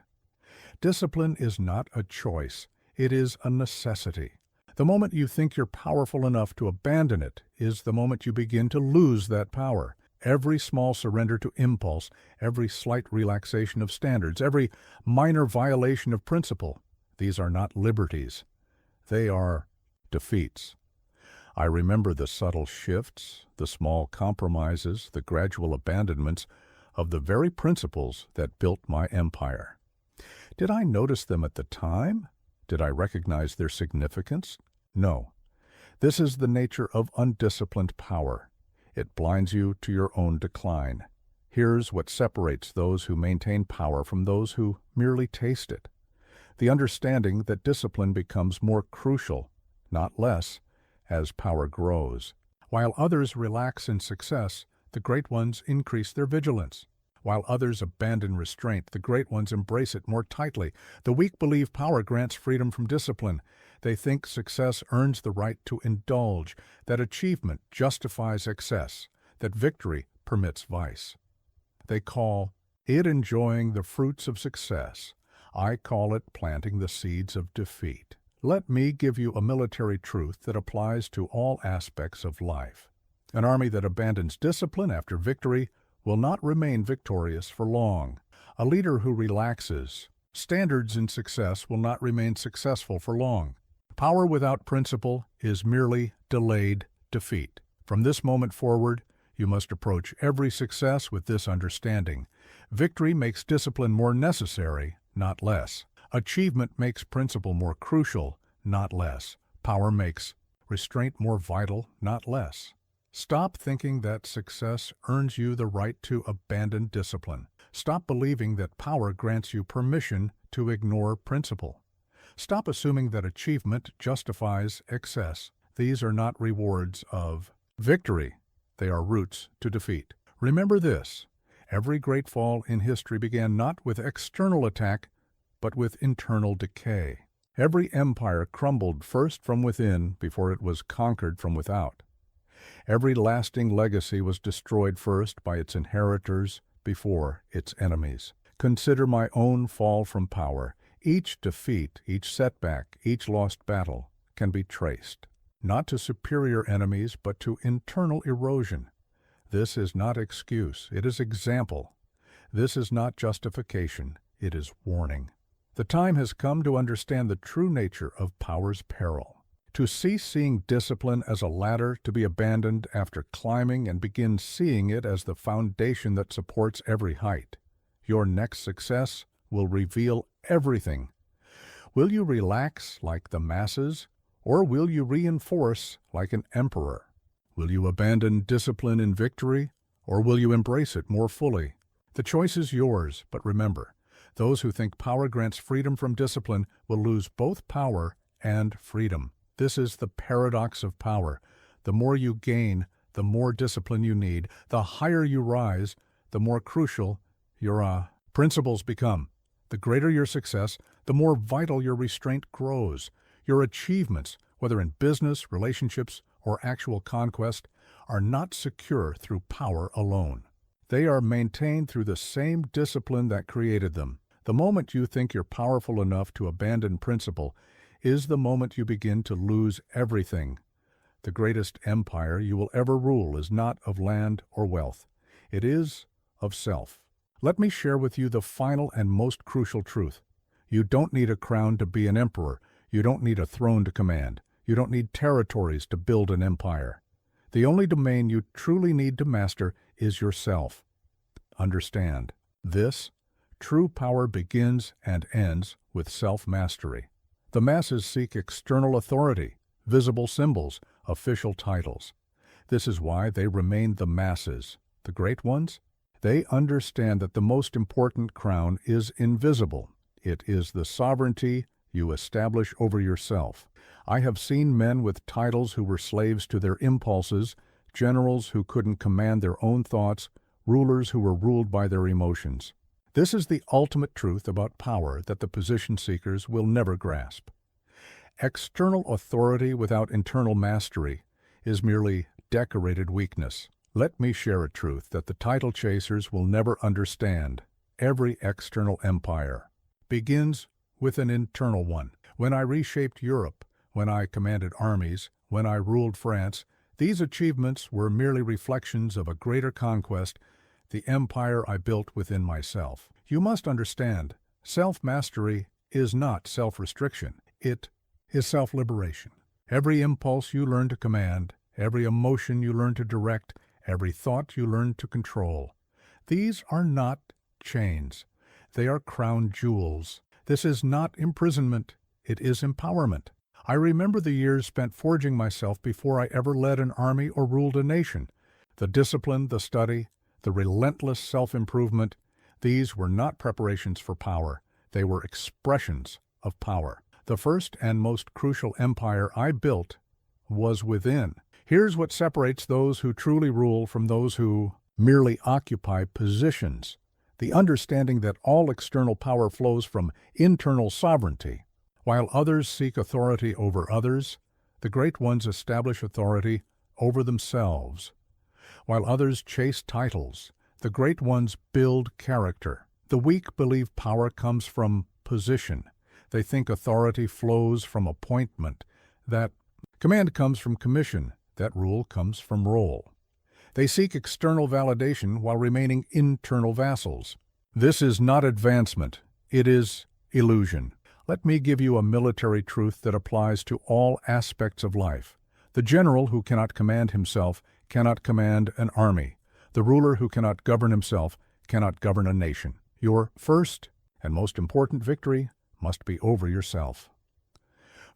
Speaker 1: Discipline is not a choice, it is a necessity. The moment you think you're powerful enough to abandon it is the moment you begin to lose that power. Every small surrender to impulse, every slight relaxation of standards, every minor violation of principle, these are not liberties. They are defeats. I remember the subtle shifts, the small compromises, the gradual abandonments of the very principles that built my empire. Did I notice them at the time? Did I recognize their significance? No. This is the nature of undisciplined power. It blinds you to your own decline. Here's what separates those who maintain power from those who merely taste it. The understanding that discipline becomes more crucial, not less, as power grows. While others relax in success, the great ones increase their vigilance. While others abandon restraint, the great ones embrace it more tightly. The weak believe power grants freedom from discipline. They think success earns the right to indulge, that achievement justifies excess, that victory permits vice. They call it enjoying the fruits of success. I call it planting the seeds of defeat. Let me give you a military truth that applies to all aspects of life. An army that abandons discipline after victory will not remain victorious for long. A leader who relaxes standards in success will not remain successful for long. Power without principle is merely delayed defeat. From this moment forward, you must approach every success with this understanding. Victory makes discipline more necessary, not less. Achievement makes principle more crucial, not less. Power makes restraint more vital, not less. Stop thinking that success earns you the right to abandon discipline. Stop believing that power grants you permission to ignore principle. Stop assuming that achievement justifies excess. These are not rewards of victory. They are routes to defeat. Remember this: every great fall in history began not with external attack, but with internal decay. Every empire crumbled first from within before it was conquered from without. Every lasting legacy was destroyed first by its inheritors before its enemies. Consider my own fall from power. Each defeat, each setback, each lost battle can be traced, not to superior enemies, but to internal erosion. This is not excuse, it is example. This is not justification, it is warning. The time has come to understand the true nature of power's peril, to cease seeing discipline as a ladder to be abandoned after climbing and begin seeing it as the foundation that supports every height. Your next success will reveal everything. Will you relax like the masses, or will you reinforce like an emperor? Will you abandon discipline in victory, or will you embrace it more fully? The choice is yours, but remember, those who think power grants freedom from discipline will lose both power and freedom. This is the paradox of power. The more you gain, the more discipline you need. The higher you rise, the more crucial your principles become. The greater your success, the more vital your restraint grows. Your achievements, whether in business, relationships, or actual conquest, are not secure through power alone. They are maintained through the same discipline that created them. The moment you think you're powerful enough to abandon principle is the moment you begin to lose everything. The greatest empire you will ever rule is not of land or wealth. It is of self. Let me share with you the final and most crucial truth. You don't need a crown to be an emperor. You don't need a throne to command. You don't need territories to build an empire. The only domain you truly need to master is yourself. Understand, this true power begins and ends with self-mastery. The masses seek external authority, visible symbols, official titles. This is why they remain the masses. The great ones? They understand that the most important crown is invisible. It is the sovereignty you establish over yourself. I have seen men with titles who were slaves to their impulses, generals who couldn't command their own thoughts, rulers who were ruled by their emotions. This is the ultimate truth about power that the position seekers will never grasp. External authority without internal mastery is merely decorated weakness. Let me share a truth that the title chasers will never understand. Every external empire begins with an internal one. When I reshaped Europe, when I commanded armies, when I ruled France, these achievements were merely reflections of a greater conquest, the empire I built within myself. You must understand, self-mastery is not self-restriction. It is self-liberation. Every impulse you learn to command, every emotion you learn to direct, every thought you learn to control. These are not chains. They are crown jewels. This is not imprisonment. It is empowerment. I remember the years spent forging myself before I ever led an army or ruled a nation. The discipline, the study, the relentless self-improvement, these were not preparations for power. They were expressions of power. The first and most crucial empire I built was within. Here's what separates those who truly rule from those who merely occupy positions. The understanding that all external power flows from internal sovereignty. While others seek authority over others, the great ones establish authority over themselves. While others chase titles, the great ones build character. The weak believe power comes from position. They think authority flows from appointment, that command comes from commission, that rule comes from role. They seek external validation while remaining internal vassals. This is not advancement, it is illusion. Let me give you a military truth that applies to all aspects of life. The general who cannot command himself cannot command an army. The ruler who cannot govern himself cannot govern a nation. Your first and most important victory must be over yourself.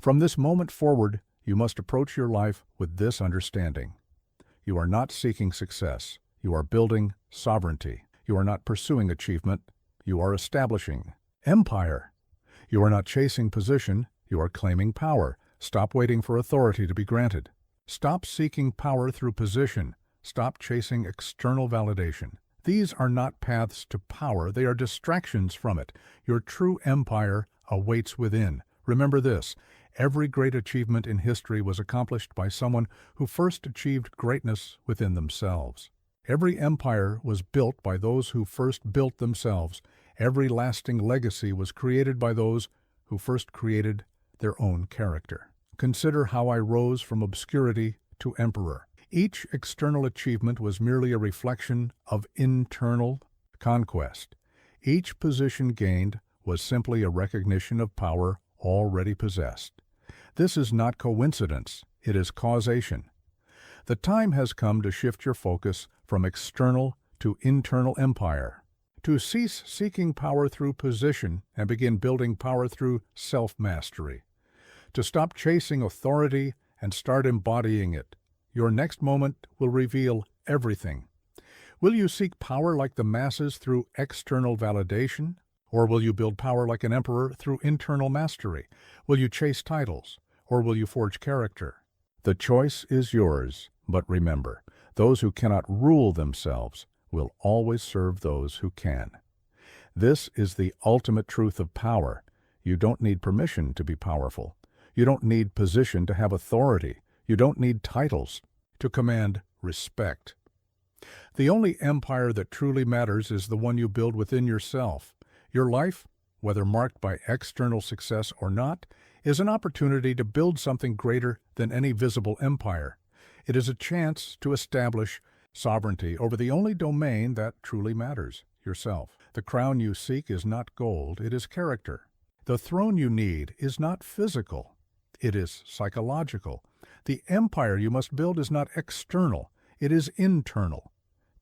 Speaker 1: From this moment forward, you must approach your life with this understanding. You are not seeking success. You are building sovereignty. You are not pursuing achievement. You are establishing empire. You are not chasing position. You are claiming power. Stop waiting for authority to be granted. Stop seeking power through position. Stop chasing external validation. These are not paths to power. They are distractions from it. Your true empire awaits within. Remember this. Every great achievement in history was accomplished by someone who first achieved greatness within themselves. Every empire was built by those who first built themselves, Every lasting legacy was created by those who first created their own character. Consider how I rose from obscurity to emperor. Each external achievement was merely a reflection of internal conquest. Each position gained was simply a recognition of power already possessed. This is not coincidence, it is causation. The time has come to shift your focus from external to internal empire, to cease seeking power through position and begin building power through self-mastery, to stop chasing authority and start embodying it. Your next moment will reveal everything. Will you seek power like the masses through external validation? Or will you build power like an emperor through internal mastery? Will you chase titles? Or will you forge character? The choice is yours, but remember, those who cannot rule themselves will always serve those who can. This is the ultimate truth of power. You don't need permission to be powerful. You don't need position to have authority. You don't need titles to command respect. The only empire that truly matters is the one you build within yourself. Your life, whether marked by external success or not, is an opportunity to build something greater than any visible empire. It is a chance to establish sovereignty over the only domain that truly matters, yourself. The crown you seek is not gold, it is character. The throne you need is not physical, it is psychological. The empire you must build is not external, it is internal.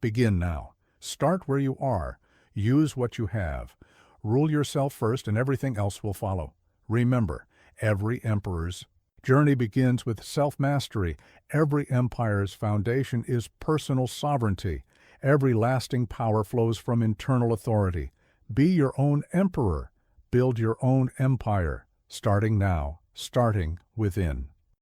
Speaker 1: Begin now. Start where you are. Use what you have. Rule yourself first and everything else will follow. Remember, every emperor's journey begins with self-mastery. Every empire's foundation is personal sovereignty. Every lasting power flows from internal authority. Be your own emperor. Build your own empire. Starting now. Starting within.